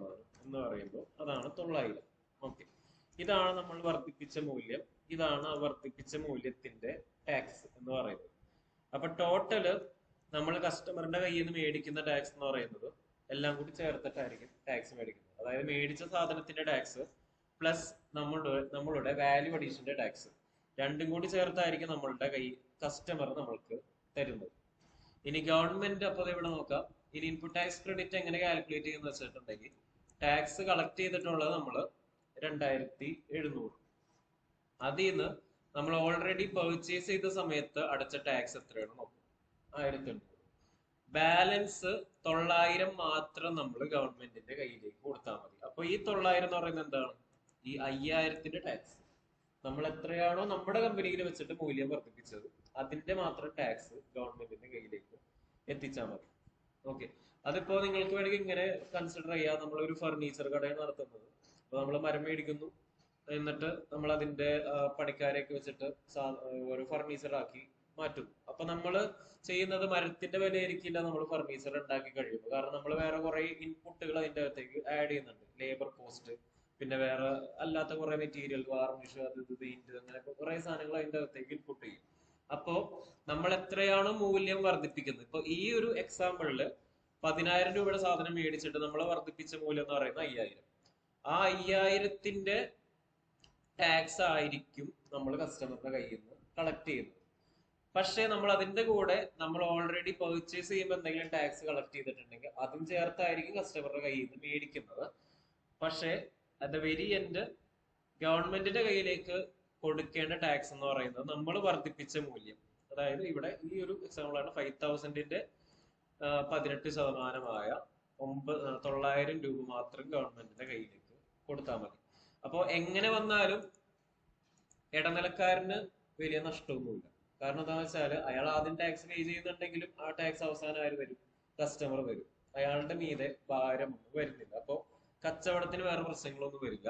എന്ന് പറയുമ്പോൾ അതാണ് 900. ഓക്കെ, ഇതാണ് നമ്മൾ വർദ്ധിപ്പിച്ച മൂല്യം. ഇതാണ് ആ വർദ്ധിപ്പിച്ച മൂല്യത്തിന്റെ ടാക്സ് എന്ന് പറയുന്നത്. അപ്പൊ ടോട്ടല് നമ്മൾ കസ്റ്റമറിന്റെ കയ്യിൽ നിന്ന് മേടിക്കുന്ന ടാക്സ് എന്ന് പറയുന്നത് എല്ലാം കൂടി ചേർത്തിട്ടായിരിക്കും ടാക്സ് മേടിക്കുന്നത്. അതായത് മേടിച്ച സാധനത്തിന്റെ ടാക്സ് പ്ലസ് നമ്മളുടെ വാല്യൂ അഡീഷന്റെ ടാക്സ് രണ്ടും കൂടി ചേർത്തായിരിക്കും നമ്മളുടെ കസ്റ്റമർ നമ്മൾക്ക് തരുന്നത്. ഇനി ഗവൺമെന്റ്, അപ്പൊ ഇവിടെ നോക്കാം. ഇനി ഇൻപുട്ട് ടാക്സ് ക്രെഡിറ്റ് എങ്ങനെ കാൽക്കുലേറ്റ് ചെയ്യുന്ന വെച്ചിട്ടുണ്ടെങ്കിൽ ടാക്സ് കളക്ട് ചെയ്തിട്ടുള്ളത് നമ്മൾ 2,700. അതിൽ നിന്ന് നമ്മൾ ഓൾറെഡി പെർച്ചേസ് ചെയ്ത സമയത്ത് അടച്ച ടാക്സ് എത്രയാണ് നോക്കും. 1,800. ബാലൻസ് 900 മാത്രം നമ്മൾ ഗവൺമെന്റിന്റെ കയ്യിലേക്ക് കൊടുത്താൽ മതി. അപ്പൊ ഈ 900 എന്ന് പറയുന്നത് എന്താണ്? ഈ 5,000ത്തിന്റെ ടാക്സ് നമ്മൾ എത്രയാണോ നമ്മുടെ കമ്പനിയിൽ വെച്ചിട്ട് മൂല്യം വർദ്ധിപ്പിച്ചത് അതിന്റെ മാത്രം ടാക്സ് ഗവൺമെന്റിന്റെ കയ്യിലേക്ക് എത്തിച്ചാൽ മതി. ഓക്കെ, അതിപ്പോ നിങ്ങൾക്ക് വേണമെങ്കിൽ ഇങ്ങനെ കൺസിഡർ ചെയ്യാം. നമ്മളൊരു ഫർണിച്ചർ കടയാണ് നടത്തുന്നത്. അപ്പൊ നമ്മൾ മരം മേടിക്കുന്നു, എന്നിട്ട് നമ്മൾ അതിന്റെ പണിക്കാരെയൊക്കെ വെച്ചിട്ട് ഒരു ഫർണിച്ചർ ആക്കി മാറ്റുന്നു. അപ്പൊ നമ്മൾ ചെയ്യുന്നത് മരത്തിന്റെ വിലയായിരിക്കില്ല നമ്മൾ ഫർണിച്ചർ ഉണ്ടാക്കി കഴിയുമ്പോൾ. കാരണം നമ്മൾ വേറെ കുറെ ഇൻപുട്ടുകൾ അതിന്റെ അകത്തേക്ക് ആഡ് ചെയ്യുന്നുണ്ട്. ലേബർ കോസ്റ്റ്, പിന്നെ വേറെ അല്ലാത്ത കുറെ മെറ്റീരിയൽ, വാർണിഷ്, അത് ഇത് പെയിന്റ്, അങ്ങനെ കുറെ സാധനങ്ങൾ അതിന്റെ അകത്തേക്ക് ഇൻപുട്ട് ചെയ്യും. അപ്പോ നമ്മൾ എത്രയാണോ മൂല്യം വർദ്ധിപ്പിക്കുന്നത്, ഇപ്പൊ ഈ ഒരു എക്സാമ്പിളില് 10,000 രൂപയുടെ സാധനം മേടിച്ചിട്ട് നമ്മൾ വർദ്ധിപ്പിച്ച മൂല്യം എന്ന് പറയുന്നത് 5,000. ആ 5,000ത്തിന്റെ ടാക്സ് ആയിരിക്കും നമ്മൾ കസ്റ്റമറുടെ കയ്യിൽ നിന്ന് കളക്ട് ചെയ്യുന്നത്. പക്ഷെ നമ്മൾ അതിന്റെ കൂടെ നമ്മൾ ഓൾറെഡി പെർച്ചേസ് ചെയ്യുമ്പോൾ എന്തെങ്കിലും ടാക്സ് കളക്ട് ചെയ്തിട്ടുണ്ടെങ്കിൽ അതും ചേർത്തായിരിക്കും കസ്റ്റമറുടെ കയ്യിൽ നിന്ന് മേടിക്കുന്നത്. പക്ഷെ അറ്റ് ദ വെരി എൻഡ് ഗവൺമെന്റിന്റെ കയ്യിലേക്ക് കൊടുക്കേണ്ട ടാക്സ് എന്ന് പറയുന്നത് നമ്മൾ വർദ്ധിപ്പിച്ച മൂല്യം, അതായത് ഇവിടെ ഈ ഒരു എക്സാമ്പിൾ ആണ് 5,000ന്റെ 18% 900 രൂപ മാത്രം ഗവൺമെന്റിന്റെ കയ്യിലേക്ക് കൊടുത്താൽ മതി. അപ്പോ എങ്ങനെ വന്നാലും ഇടനിലക്കാരന് വലിയ നഷ്ടമൊന്നുമില്ല. കാരണം എന്താണെന്ന് വെച്ചാൽ അയാൾ ആദ്യം ടാക്സ് പേ ചെയ്യുന്നുണ്ടെങ്കിലും ആ ടാക്സ് അവസാനം ആര് വരും? കസ്റ്റമർ വരും. അയാളുടെ മീതെ ഭാരമൊന്നും വരുന്നില്ല. അപ്പോ കച്ചവടത്തിന് വേറെ പ്രശ്നങ്ങളൊന്നും വരില്ല.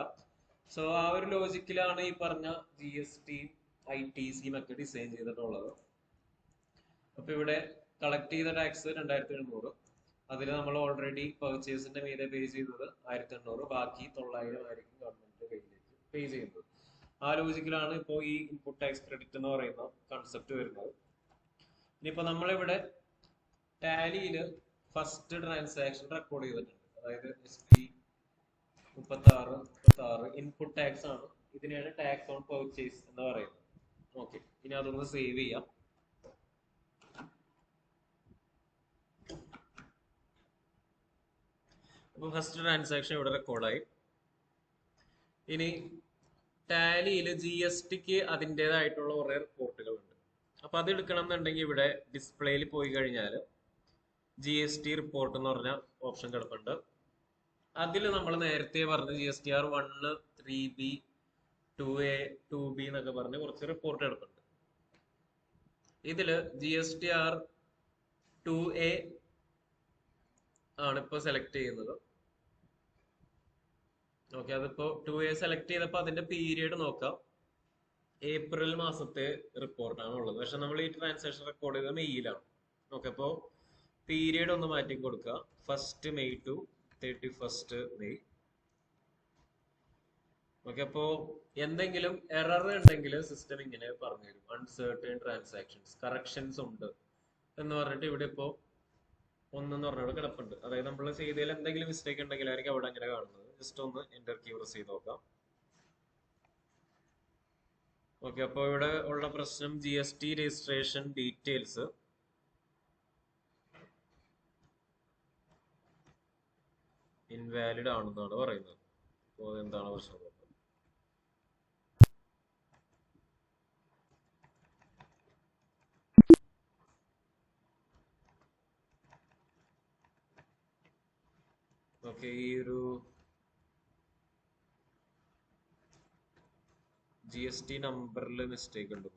സോ ആ ഒരു ലോജിക്കിലാണ് ഈ പറഞ്ഞ GST ITC ഒക്കെ ഡിസൈൻ ചെയ്തിട്ടുള്ളത്. അപ്പൊ ഇവിടെ കളക്ട് ചെയ്ത ടാക്സ് 2,700. അതിൽ നമ്മൾ ഓൾറെഡി പെർച്ചേസിന്റെ മീതെ പേ ചെയ്തത് 1,800. ബാക്കി 900 ആയിരിക്കും ഗവൺമെന്റിന്റെ കയ്യിലേക്ക് പേ ചെയ്യുന്നത്. ആ ലോജിക്കിലാണ് ഇപ്പോൾ ഈ ഇൻപുട്ട് ടാക്സ് ക്രെഡിറ്റ് എന്ന് പറയുന്ന കൺസെപ്റ്റ് വരുന്നത്. ഇനിയിപ്പോ നമ്മളിവിടെ ടാലിയിൽ ഫസ്റ്റ് ട്രാൻസാക്ഷൻ റെക്കോർഡ് ചെയ്തിട്ടുണ്ട്. അതായത് SP 36 ഇൻപുട്ട് ടാക്സ് ആണ്. ഇതിനെയാണ് ടാക്സ് ഓൺ പർച്ചേസ് എന്ന് പറയുന്നത്. ഓക്കെ, ഇനി അതൊന്ന് സേവ് ചെയ്യാം. അപ്പൊ ഫസ്റ്റ് ട്രാൻസാക്ഷൻ ഇവിടെ റെക്കോർഡായി. ഇനി ടാലിയിൽ GSTക്ക് അതിൻ്റെതായിട്ടുള്ള കുറെ റിപ്പോർട്ടുകളുണ്ട്. അപ്പൊ അത് എടുക്കണം എന്നുണ്ടെങ്കിൽ ഇവിടെ ഡിസ്പ്ലേയിൽ പോയി കഴിഞ്ഞാൽ GST റിപ്പോർട്ട് എന്ന് പറഞ്ഞ ഓപ്ഷൻ കിടപ്പുണ്ട്. അതിൽ നമ്മൾ നേരത്തെ പറഞ്ഞ GSTR 1, 3B, 2A, 2B എന്നൊക്കെ പറഞ്ഞ് കുറച്ച് റിപ്പോർട്ട് കിടപ്പുണ്ട്. ഇതില് GSTR 2A ആണ് ഇപ്പൊ സെലക്ട് ചെയ്യുന്നത്. ഓക്കെ, അതിപ്പോ 2A സെലക്ട് ചെയ്തപ്പോ അതിന്റെ പീരിയഡ് നോക്കാം. ഏപ്രിൽ മാസത്തെ റിപ്പോർട്ടാണ് ഉള്ളത്. പക്ഷെ നമ്മൾ ഈ ട്രാൻസാക്ഷൻ റെക്കോർഡ് ചെയ്തത് മെയ്യിലാണ്. ഓക്കെ, അപ്പോ പീരിയഡ് ഒന്ന് മാറ്റി കൊടുക്കുക. 1st May to 31st May. Okay, അപ്പോ എന്തെങ്കിലും എറർ ഉണ്ടെങ്കിൽ സിസ്റ്റം ഇങ്ങനെ പറഞ്ഞു തരും. അൺസേർട്ടൺ ട്രാൻസാക്ഷൻസ്, കറക്ഷൻസ് ഉണ്ട് എന്ന് പറഞ്ഞിട്ട് ഇവിടെ ഇപ്പോ ഒന്നെന്ന് പറഞ്ഞവിടെ കിടപ്പുണ്ട്. അതായത് നമ്മൾ ചെയ്തതിൽ എന്തെങ്കിലും മിസ്റ്റേക്ക് ഉണ്ടെങ്കിലായിരിക്കും അവിടെ അങ്ങനെ കാണുന്നത്. ജസ്റ്റ് ഒന്ന് എന്റർ കീ പ്രസ് ചെയ്ത് നോക്കാം. ഓക്കെ, അപ്പോൾ ഇവിടെ ഉള്ള പ്രശ്നം GST രജിസ്ട്രേഷൻ ഡീറ്റെയിൽസ് ഇൻവാലിഡ് ആണെന്നാണ് പറയുന്നത്. അപ്പോൾ എന്താണ് പ്രശ്നം നോക്കാം. ഓക്കെ, ഈ ഒരു GST നമ്പറിൽ മിസ്റ്റേക്ക് ഉണ്ട്.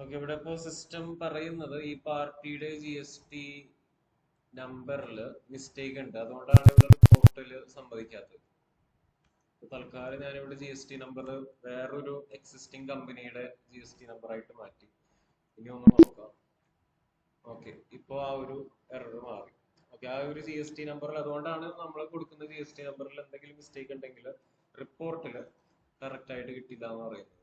ഓക്കെ, ഇവിടെ ഇപ്പോ സിസ്റ്റം പറയുന്നത് ഈ പാർട്ടിയുടെ GST നമ്പറിൽ മിസ്റ്റേക്ക് ഉണ്ട്, അതുകൊണ്ടാണ് ഇവിടെ റിപ്പോർട്ടിൽ സംഭവിക്കാത്തത്. തൽക്കാലം ഞാനിവിടെ GST നമ്പർ വേറൊരു എക്സിസ്റ്റിംഗ് കമ്പനിയുടെ GST നമ്പർ ആയിട്ട് മാറ്റി. ഇനി ഒന്ന് നോക്കാം. ഓക്കെ, ഇപ്പോ ആ ഒരു എറർ മാറി. ഓക്കെ, ആ ഒരു GST നമ്പറിൽ, അതുകൊണ്ടാണ് നമ്മൾ കൊടുക്കുന്ന GST നമ്പറിൽ എന്തെങ്കിലും മിസ്റ്റേക്ക് ഉണ്ടെങ്കിൽ റിപ്പോർട്ടിൽ കറക്റ്റ് ആയിട്ട് കിട്ടില്ല എന്ന് പറയുന്നത്.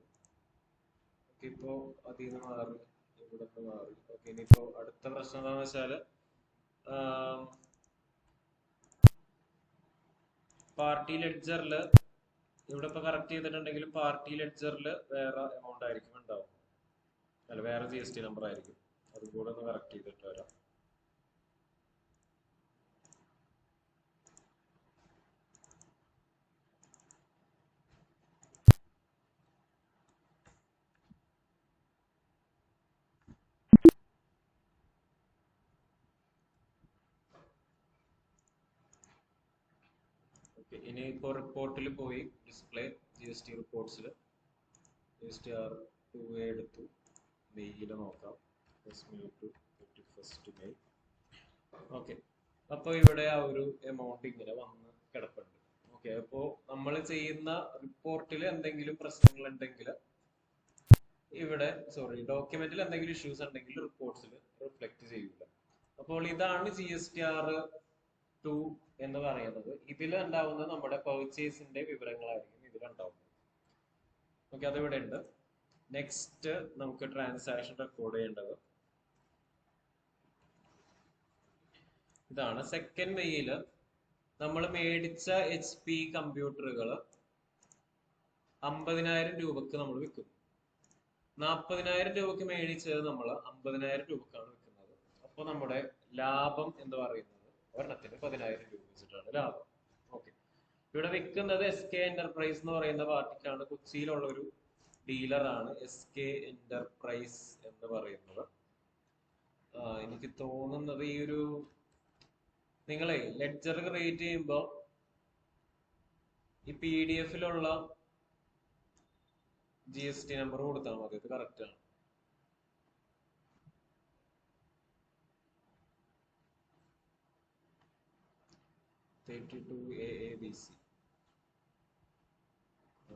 ഓക്കെ, ഇപ്പോ അതിൽ നിന്ന് മാറി, ഇവിടെ നിന്ന് മാറി. ഓക്കെ, ഇനിയിപ്പോ അടുത്ത പ്രശ്നം എന്താണെന്ന് വെച്ചാല് പാർട്ടി ലെഡ്ജറിൽ ഇവിടെ ഇപ്പൊ കറക്റ്റ് ചെയ്തിട്ടുണ്ടെങ്കിലും പാർട്ടി ലെഡ്ജറിൽ വേറെ എമൗണ്ട് ആയിരിക്കും ഉണ്ടാവും. അല്ല, വേറെ GST നമ്പർ ആയിരിക്കും. അതും കൂടെ ഒന്ന് കറക്റ്റ് ചെയ്തിട്ട് വരാം. ഓക്കെ, ഇനി ഇപ്പോൾ റിപ്പോർട്ടിൽ പോയി ഡിസ്പ്ലേ GST റിപ്പോർട്ട്സിൽ GSTR 2A എടുത്തു. മെയ്യിൽ നോക്കാം. 1st May to 31st May. Okay, അപ്പോൾ ഇവിടെ ആ ഒരു എമൗണ്ട് ഇങ്ങനെ വന്ന് കിടപ്പുണ്ട്. ഓക്കെ, അപ്പോൾ നമ്മൾ ചെയ്യുന്ന റിപ്പോർട്ടിൽ എന്തെങ്കിലും പ്രശ്നങ്ങൾ ഉണ്ടെങ്കിൽ ഇവിടെ ഡോക്യുമെന്റിൽ എന്തെങ്കിലും ഇഷ്യൂസ് ഉണ്ടെങ്കിൽ റിപ്പോർട്ട്സിൽ റിഫ്ലക്ട് ചെയ്യില്ല. അപ്പോൾ ഇതാണ് GSTR 2 എന്ന് പറയുന്നത്. ഇതിൽ ഉണ്ടാവുന്നത് നമ്മുടെ പർച്ചേസിന്റെ വിവരങ്ങളായിരിക്കും ഇതിലുണ്ടാവുന്നത്. ഓക്കെ, അതിവിടെ ഉണ്ട്. നെക്സ്റ്റ് നമുക്ക് ട്രാൻസാക്ഷൻ റെക്കോർഡ് ചെയ്യേണ്ടത് ഇതാണ്. 2nd May നമ്മൾ മേടിച്ച HP കമ്പ്യൂട്ടറുകൾ 50,000 രൂപക്ക് നമ്മൾ വിൽക്കുന്നു. 40,000 രൂപക്ക് മേടിച്ചത് നമ്മൾ 50,000 രൂപക്കാണ് വിൽക്കുന്നത്. അപ്പോൾ നമ്മുടെ ലാഭം എന്ന് പറയുന്നത് ഒരെണ്ണത്തിന് 10,000 രൂപ വെച്ചിട്ടാണ് ലാഭം. ഓക്കെ, ഇവിടെ വിൽക്കുന്നത് SK എന്റർപ്രൈസ് എന്ന് പറയുന്ന പാർട്ടിക്കാണ്. കൊച്ചിയിലുള്ള ഒരു ഡീലറാണ് SK എന്റർപ്രൈസ് എന്ന് പറയുന്നത്. എനിക്ക് തോന്നുന്നത് ഈ ഒരു നിങ്ങളെ ലെഡ്ജർ ക്രിയേറ്റ് ചെയ്യുമ്പോൾ ഈ PDF-ലുള്ള GST നമ്പർ കൊടുത്താൽ മതി. ഇത് കറക്റ്റ് ആണ്. AABC.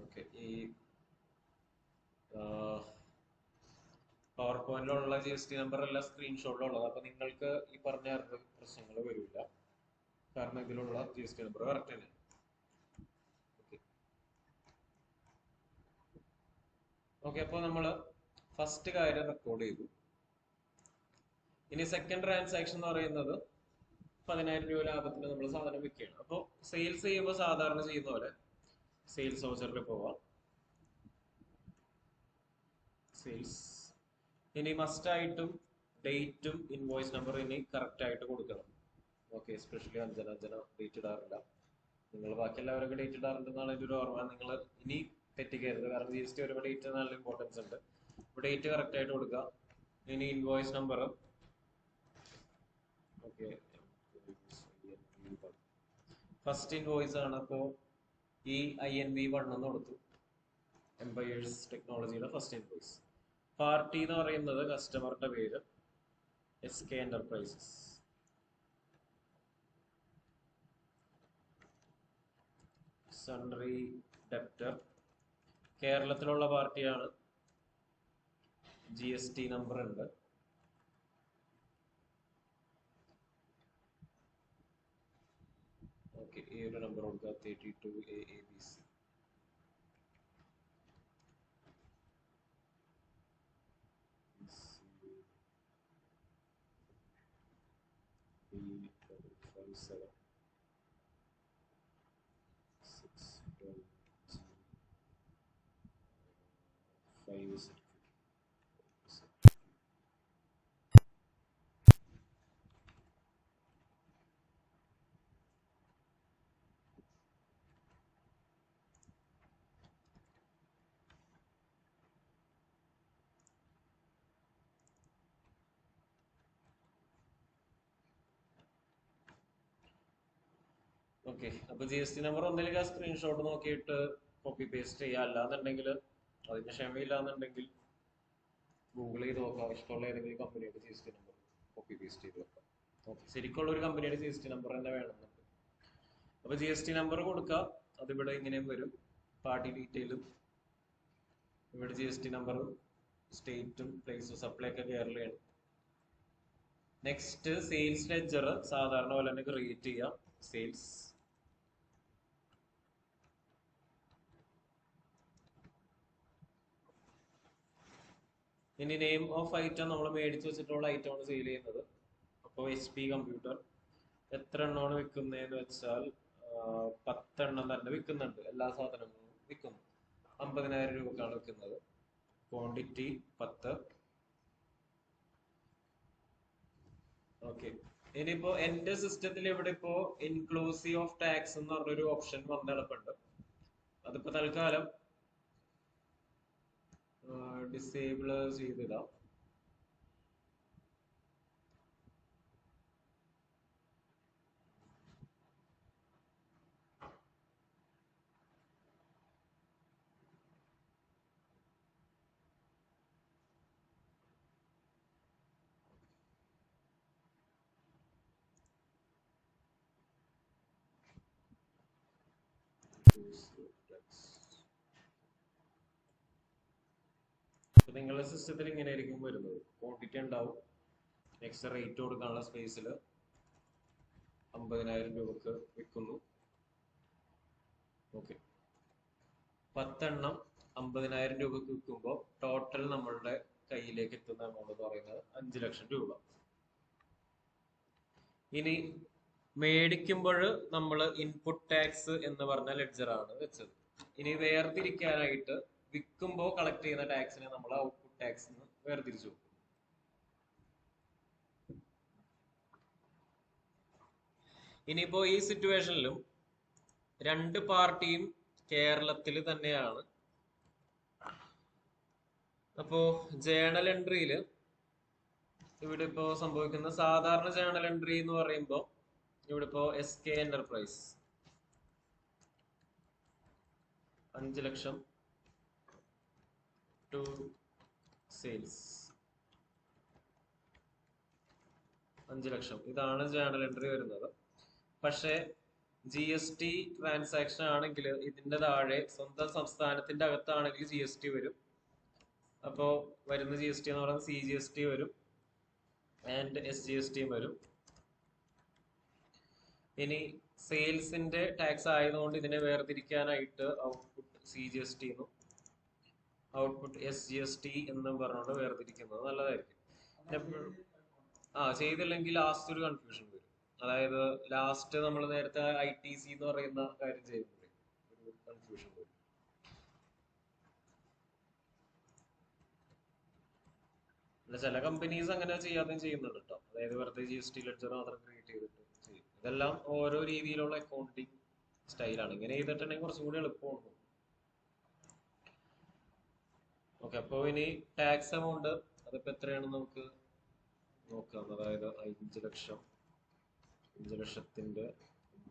ഓക്കെ. ഈ പവർ പോയിന്റിലുള്ള GST നമ്പർ അല്ല സ്ക്രീൻഷോട്ടിലുള്ളത്. അപ്പൊ നിങ്ങൾക്ക് ഈ പറഞ്ഞ പ്രശ്നങ്ങൾ വരില്ല, കാരണം ഇതിലുള്ള GST നമ്പർ കറക്റ്റ് തന്നെ. ഓക്കെ, അപ്പൊ നമ്മള് ഫസ്റ്റ് കാര്യം റെക്കോർഡ് ചെയ്തു. ഇനി സെക്കൻഡ് ട്രാൻസാക്ഷൻ എന്ന് പറയുന്നത് 10,000 രൂപ ലാഭത്തിന് നമ്മൾ സാധനം വിൽക്കുകയാണ്. അപ്പോൾ സെയിൽസ് ചെയ്യുമ്പോൾ സാധാരണ ചെയ്യുന്ന പോലെ സെയിൽസ് വൗച്ചറിൽ പോവാം. സെയിൽസ്. ഇനി മസ്റ്റ് ആയിട്ടും ഡേറ്റും ഇൻവോയ്സ് നമ്പർ ഇനി കറക്റ്റ് ആയിട്ട് കൊടുക്കണം. ഓക്കെ, എസ്പെഷ്യലി അഞ്ജന ഡേറ്റ് ഇടാറില്ല. നിങ്ങൾ ബാക്കി എല്ലാവരൊക്കെ ഡേറ്റ് ഇടാറുണ്ടെന്നാണ് എൻ്റെ ഒരു ഓർമ്മ. നിങ്ങൾ ഇനി തെറ്റിക്കരുത്, കാരണം GST വരുമ്പോൾ ഡേറ്റ് നല്ല ഇമ്പോർട്ടൻസ് ഉണ്ട്. അപ്പോൾ ഡേറ്റ് കറക്റ്റ് ആയിട്ട് കൊടുക്കുക. ഇനി invoice number. Okay, first invoice ആണ്. അപ്പോൾ ഈ INV1 എന്ന് കൊടുത്തു. എംപയേഴ്സ് ടെക്നോളജിയുടെ ഫസ്റ്റ് ഇൻവോയ്സ്. പാർട്ടി എന്ന് പറയുന്നത് കസ്റ്റമറിന്റെ പേര് SK എന്റർപ്രൈസസ്. സൺട്രി ഡെപ്റ്റർ കേരളത്തിലുള്ള പാർട്ടിയാണ്. GST നമ്പർ ഉണ്ട്. ഓക്കെ, ഈ ഒരു നമ്പർ കൊടുക്കുക, 32 AABC. ഓക്കെ, അപ്പൊ GST നമ്പർ ഒന്നിലേക്ക് സ്ക്രീൻഷോട്ട് നോക്കിയിട്ട് കോപ്പി പേസ്റ്റ് ചെയ്യുക. അല്ലാന്നുണ്ടെങ്കിൽ അതിന് ക്ഷമയില്ലാന്നുണ്ടെങ്കിൽ ഗൂഗിൾ ചെയ്ത് നോക്കാം. ഇഷ്ടമുള്ള ഏതെങ്കിലും കമ്പനിയുടെ GST നമ്പർ കോപ്പി പേസ്റ്റ് ചെയ്ത് വെക്കാം. ഓക്കെ, ശരിക്കുള്ള ഒരു കമ്പനിയുടെ GST നമ്പർ തന്നെ വേണമെന്നുണ്ട്. അപ്പൊ GST നമ്പർ കൊടുക്കുക. അതിവിടെ ഇങ്ങനെയും വരും, പാർട്ടി ഡീറ്റെയിലും ഇവിടെ GST നമ്പറും സ്റ്റേറ്റും പ്ലേസും സപ്ലൈ ഒക്കെ കേരളയാണ്. നെക്സ്റ്റ് സെയിൽസ് ലെഡ്ജർ സാധാരണ പോലെ തന്നെ ക്രിയേറ്റ് ചെയ്യാം. സെയിൽസ്. ഇനി നെയിം ഓഫ് ഐറ്റം നമ്മൾ മേടിച്ച് വെച്ചിട്ടുള്ള ഐറ്റമാണ് സെയിൽ ചെയ്യുന്നത്. അപ്പോൾ HP കമ്പ്യൂട്ടർ എത്ര എണ്ണമാണ് വിൽക്കുന്നതെന്ന് വെച്ചാൽ 10 എണ്ണം തന്നെ വിൽക്കുന്നുണ്ട്. എല്ലാ സാധനങ്ങളും വിൽക്കുന്നു. 50,000 രൂപക്കാണ് വിൽക്കുന്നത്. ക്വാണ്ടിറ്റി 10. ഓക്കെ, ഇനിയിപ്പോ എന്റെ സിസ്റ്റത്തിൽ ഇവിടെ ഇപ്പോ ഇൻക്ലൂസീവ് ഓഫ് ടാക്സ് എന്ന് പറഞ്ഞൊരു ഓപ്ഷൻ വന്ന് കിടപ്പുണ്ട്. അതിപ്പോ തൽക്കാലം ഡിസേബിൾ ചെയ്തിടാം. നിങ്ങളുടെ സിസ്റ്റത്തിൽ ഇങ്ങനെ ആയിരിക്കും വരുന്നത്. ക്വാണ്ടിറ്റി ഉണ്ടാവും. നെക്സ്റ്റ് റേറ്റ് കൊടുക്കാനുള്ള സ്പേസിൽ 50,000 രൂപക്ക് വിൽക്കുന്നു. ഓക്കെ, 10 എണ്ണം 50,000 രൂപക്ക് വിൽക്കുമ്പോൾ ടോട്ടൽ നമ്മളുടെ കയ്യിലേക്ക് എത്തുന്ന എമൗണ്ട് എന്ന് പറയുന്നത് 5 ലക്ഷം രൂപ. ഇനി മേടിക്കുമ്പോൾ നമ്മൾ ഇൻപുട്ട് ടാക്സ് എന്ന് പറഞ്ഞ ലെഡ്ജറാണ് വെച്ചത്. ഇനി വേർതിരിക്കാനായിട്ട് വിൽക്കുമ്പോൾ കളക്ട് ചെയ്യുന്ന ടാക്സിനെ നമ്മൾ ഔട്ട്പുട്ട് ടാക്സ് എന്ന് വേർതിരിച്ചു. ഇനിയിപ്പോ ഈ സിറ്റുവേഷനിലും രണ്ട് പാർട്ടിയും കേരളത്തിൽ തന്നെയാണ്. അപ്പോ ജേണൽ എൻട്രിയിൽ ഇവിടെ ഇപ്പോ സംഭവിക്കുന്ന സാധാരണ ജേണൽ എൻട്രി എന്ന് പറയുമ്പോൾ ഇവിടെ ഇപ്പോ SK enterprise 5 lakh to sales 5 lakh, ഇതാണ് ജേണൽ എൻട്രി വരുന്നത്. പക്ഷേ GST ട്രാൻസാക്ഷൻ ആണെങ്കിൽ ഇതിന്റെ താഴെ സ്വന്തം സംസ്ഥാനത്തിന്റെ അകത്താണെങ്കിൽ GST വരും. അപ്പോ വരുന്ന GST എന്ന് പറയുന്നത് CGST വരും ആൻഡ് SGST വരും. ഇനി സെയിൽസിന്റെ ടാക്സ് ആയതുകൊണ്ട് ഇതിനെ വേർതിരിക്കാനായിട്ട് ഔട്ട്പുട്ട് CGST എന്നും ഔട്ട്പുട്ട് SGST എന്നും പറഞ്ഞുകൊണ്ട് വേർതിരിക്കുന്നത് നല്ലതായിരിക്കും. ചെയ്തില്ലെങ്കിൽ ലാസ്റ്റ് ഒരു കൺഫ്യൂഷൻ വരും. അതായത് ലാസ്റ്റ് നമ്മൾ നേരത്തെ ITC എന്ന് പറയുന്ന കാര്യം ചെയ്യുമ്പോൾ ഒരു കൺഫ്യൂഷൻ വരും. ചില കമ്പനീസ് അങ്ങനെ ചെയ്യാതെയും ചെയ്യുന്നുണ്ട് കേട്ടോ. അതായത് വെറുതെ GST ലെഡ്ജർ മാത്രം ക്രിയേറ്റ് ചെയ്തിട്ട് ചെയ്യും. ഇതെല്ലാം ഓരോ രീതിയിലുള്ള അക്കൗണ്ടിങ് സ്റ്റൈലാണ്. ഇങ്ങനെ ചെയ്തിട്ടുണ്ടെങ്കിൽ കുറച്ചും കൂടി എളുപ്പമാണ്. ഓക്കെ, അപ്പോൾ ഇനി ടാക്സ് എമൗണ്ട് അതിപ്പോ എത്രയാണെന്ന് നമുക്ക് നോക്കാം. അതായത് 5 ലക്ഷത്തിന്റെ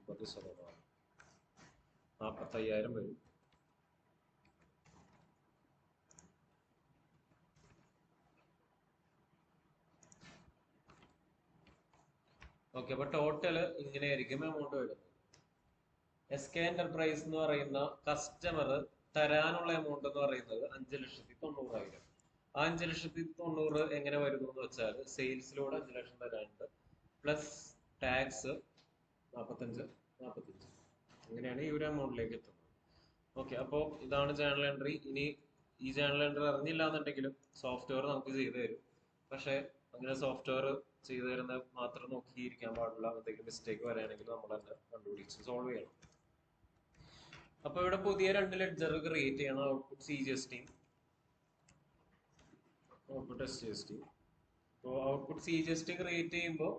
9% 45,000 വരും. ഓക്കെ, അപ്പൊ ടോട്ടല് ഇങ്ങനെയായിരിക്കും എമൗണ്ട് വരുന്നത്. SK എന്റർപ്രൈസ് എന്ന് പറയുന്ന കസ്റ്റമർ തരാനുള്ള എമൗണ്ട് എന്ന് പറയുന്നത് 5,90,000. ആ 5,90,000 എങ്ങനെ വരുന്നു എന്ന് വെച്ചാൽ സെയിൽസിലൂടെ 5 ലക്ഷം തരാനുണ്ട്, പ്ലസ് ടാക്സ് 45 അങ്ങനെയാണ് ഈ ഒരു എമൗണ്ടിലേക്ക് എത്തുന്നത്. ഓക്കെ, അപ്പോൾ ഇതാണ് ജേണൽ എൻട്രി. ഇനി ഈ ജേണൽ എൻട്രി അറിഞ്ഞില്ല എന്നുണ്ടെങ്കിലും സോഫ്റ്റ്വെയർ നമുക്ക് ചെയ്തു തരും. പക്ഷെ അങ്ങനെ സോഫ്റ്റ്വെയർ ചെയ്തു തരുന്നത് മാത്രം നോക്കിയിരിക്കാൻ പാടില്ല. എന്തെങ്കിലും മിസ്റ്റേക്ക് വരികയാണെങ്കിൽ നമ്മൾ തന്നെ കണ്ടുപിടിച്ച് സോൾവ് ചെയ്യണം. അപ്പൊ ഇവിടെ പുതിയ 2 ലെഡ്ജർ ക്രിയേറ്റ് ചെയ്യണം. Output CGST, output SGST. അപ്പോൾ ഔട്ട്പുട്ട് CGST ക്രിയേറ്റ് ചെയ്യുമ്പോൾ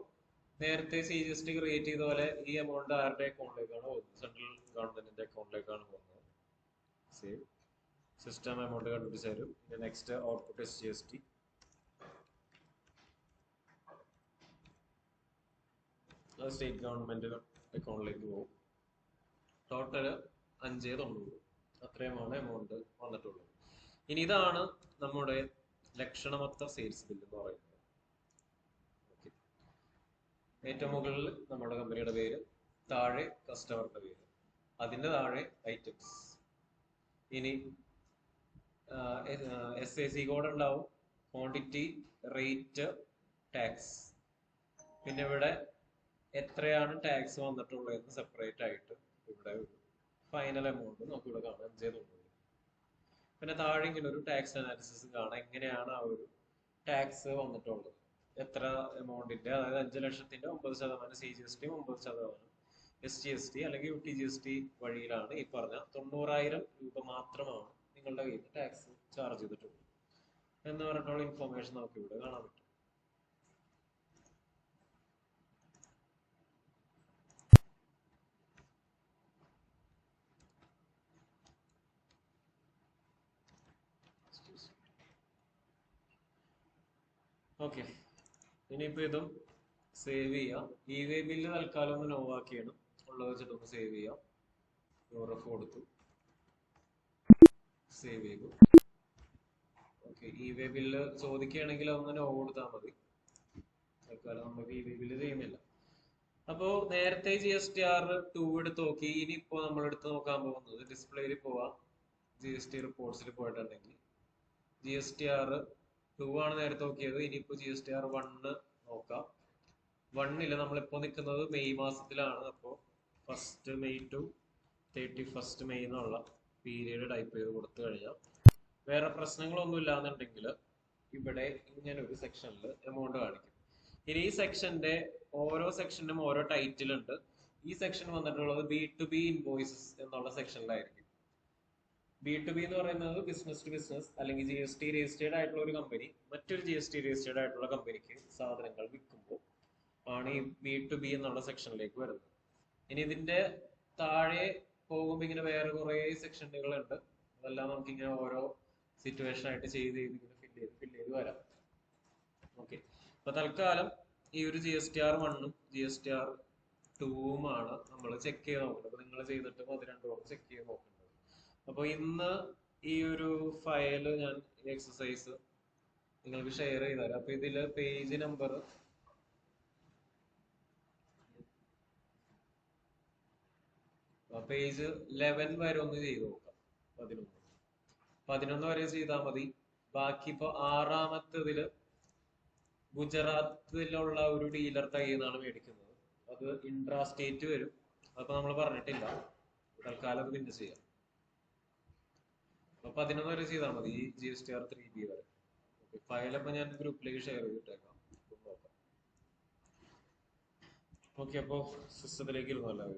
നേരത്തെ CGST ക്രിയേറ്റ് ചെയ്ത പോലെ ഈ എമൗണ്ട് ആരുടെ അക്കൗണ്ടിലേക്കാണ് പോകുന്നത്? സെൻട്രൽ ഗവൺമെന്റിന്റെ അക്കൗണ്ടിലേക്കാണ് പോകുന്നത്. സേവ് സിസ്റ്റം എമൗണ്ട് കണ്ടുപിടിച്ച് തരും. Next output SGST, state government അക്കൗണ്ടിലേക്ക് പോകും. ടോട്ടല് 5,90,000 അത്രയുമാണ് എമൗണ്ട് വന്നിട്ടുള്ളത്. ഇനി ഇതാണ് നമ്മുടെ ലക്ഷണമൊത്ത സെയിൽസ് ബില്ല് എന്ന് പറയുന്നത്. ഏറ്റവും മുകളിൽ നമ്മുടെ കമ്പനിയുടെ പേര്, താഴെ കസ്റ്റമറുടെ പേര്, അതിന്റെ താഴെ ഐറ്റംസ്. ഇനി SAC കോഡ് ഉണ്ടാവും, ക്വാണ്ടിറ്റി, റേറ്റ്, ടാക്സ്. പിന്നെ ഇവിടെ എത്രയാണ് ടാക്സ് വന്നിട്ടുള്ളതെന്ന് സെപ്പറേറ്റ് ആയിട്ട് ഇവിടെ ഒരു ഫൈനൽ എമൗണ്ട് നമുക്ക് ഇവിടെ കാണാം, 5,90,000. പിന്നെ താഴെ ഇങ്ങനെ ഒരു ടാക്സ് അനാലിസിസ് കാണാം, എങ്ങനെയാണ് ആ ഒരു ടാക്സ് വന്നിട്ടുള്ളത്, എത്ര എമൗണ്ടിന്റെ, അതായത് 5 ലക്ഷത്തിന്റെ 9% CGST, 9% SGST അല്ലെങ്കിൽ UTGST വഴിയിലാണ് ഈ പറഞ്ഞ 90,000 രൂപ മാത്രമാണ് നിങ്ങളുടെ കയ്യിൽ നിന്ന് ടാക്സ് ചാർജ് ചെയ്തിട്ടുള്ളത് എന്ന് പറഞ്ഞിട്ടുള്ള ഇൻഫോർമേഷൻ നമുക്ക് ഇവിടെ കാണാൻ പറ്റും. ഓക്കെ, ഇനിയിപ്പോ ഇതും സേവ് ചെയ്യാം. E-way ബില്ല് തൽക്കാലം ഒന്ന് നോ ആക്കിയാണ് ഉള്ളത് വെച്ചിട്ടൊന്ന് സേവ് ചെയ്യാം. യൂറഫ് കൊടുത്തു, സേവ് ചെയ്തു. ഓക്കെ, E-way ബില്ല് ചോദിക്കുകയാണെങ്കിൽ ഒന്ന് നോ കൊടുത്താൽ മതി. തൽക്കാലം നമുക്ക് E-way ബില്ല് ചെയ്യുന്നില്ല. അപ്പോ നേരത്തെ GSTR2 എടുത്ത് നോക്കി. ഇനിയിപ്പോ നമ്മൾ എടുത്ത് നോക്കാൻ പോകുന്നത് ഡിസ്പ്ലേയിൽ പോവാം. GST റിപ്പോർട്ട്സിൽ പോയിട്ടുണ്ടെങ്കിൽ GSTR2 ആണ് നേരത്തെ നോക്കിയത്. ഇനിയിപ്പോ GSTR1 നോക്കാം. 1 നമ്മളിപ്പോ നിൽക്കുന്നത് മെയ് മാസത്തിലാണ്. അപ്പോൾ 1 മെയ് ടു 31 മെയ് എന്നുള്ള പീരീഡ് ടൈപ്പ് ചെയ്ത് കൊടുത്തു കഴിഞ്ഞാൽ വേറെ പ്രശ്നങ്ങളൊന്നും ഇല്ലാന്നുണ്ടെങ്കിൽ ഇവിടെ ഇങ്ങനെ ഒരു സെക്ഷനിൽ എമൗണ്ട് കാണിക്കും. ഇനി ഈ സെക്ഷന്റെ ഓരോ സെക്ഷനും ഓരോ ടൈറ്റിൽ ഉണ്ട്. ഈ സെക്ഷൻ വന്നിട്ടുള്ളത് B2B ഇൻവോയ്സസ് എന്നുള്ള സെക്ഷനിലായിരിക്കും. B2B എന്ന് പറയുന്നത് ബിസിനസ് ടു ബിസിനസ് അല്ലെങ്കിൽ GST രജിസ്റ്റേർഡ് ആയിട്ടുള്ള ഒരു കമ്പനി മറ്റൊരു GST രജിസ്റ്റേർഡ് ആയിട്ടുള്ള കമ്പനിക്ക് സാധനങ്ങൾ വിൽക്കുമ്പോൾ ആണ് ഈ B2B എന്നുള്ള സെക്ഷനിലേക്ക് വരുന്നത്. ഇനി ഇതിന്റെ താഴെ പോകുമ്പോൾ ഇങ്ങനെ വേറെ കുറെ സെക്ഷനുകൾ ഉണ്ട്. അതെല്ലാം നമുക്ക് ഇങ്ങനെ ഓരോ സിറ്റുവേഷൻ ആയിട്ട് ചെയ്ത് ഇങ്ങനെ ഫില്ല് ചെയ്ത് വരാം. ഓക്കെ, അപ്പൊ തൽക്കാലം ഈ ഒരു GSTR 1 GSTR 2 നമ്മൾ ചെക്ക് ചെയ്ത് നോക്കുന്നത്. അപ്പൊ നിങ്ങൾ ചെയ്തിട്ട് അത് രണ്ടും ചെക്ക് ചെയ്ത് നോക്കുന്നത്. അപ്പൊ ഇന്ന് ഈ ഒരു ഫയല് ഞാൻ ഈ എക്സസൈസ് നിങ്ങൾക്ക് ഷെയർ ചെയ്ത് തരാം. അപ്പൊ ഇതില് പേജ് നമ്പർ പേജ് 11 വരെ ഒന്ന് ചെയ്ത് നോക്കാം. 11 വരെ ചെയ്താൽ മതി. ബാക്കി ഇപ്പൊ ആറാമത്തതില് ഗുജറാത്തിലുള്ള ഒരു ഡീലർ കയ്യിൽ നിന്നാണ് മേടിക്കുന്നത്. അത് ഇൻട്രാ സ്റ്റേറ്റ് വരും. അപ്പൊ നമ്മൾ പറഞ്ഞിട്ടില്ല, തൽക്കാലം അത് പിന്നെ ചെയ്യാം. അപ്പൊ 11 വരെ ചെയ്താൽ മതി, ഈ GSTR 3B വരെ. ഫയലപ്പൊ ഞാൻ ഗ്രൂപ്പിലേക്ക് ഷെയർ ചെയ്തിട്ടേക്കാം, നോക്കാം. ഓക്കെ, അപ്പൊ സിസ്റ്റത്തിലേക്ക് ഇരുന്നല്ലോ.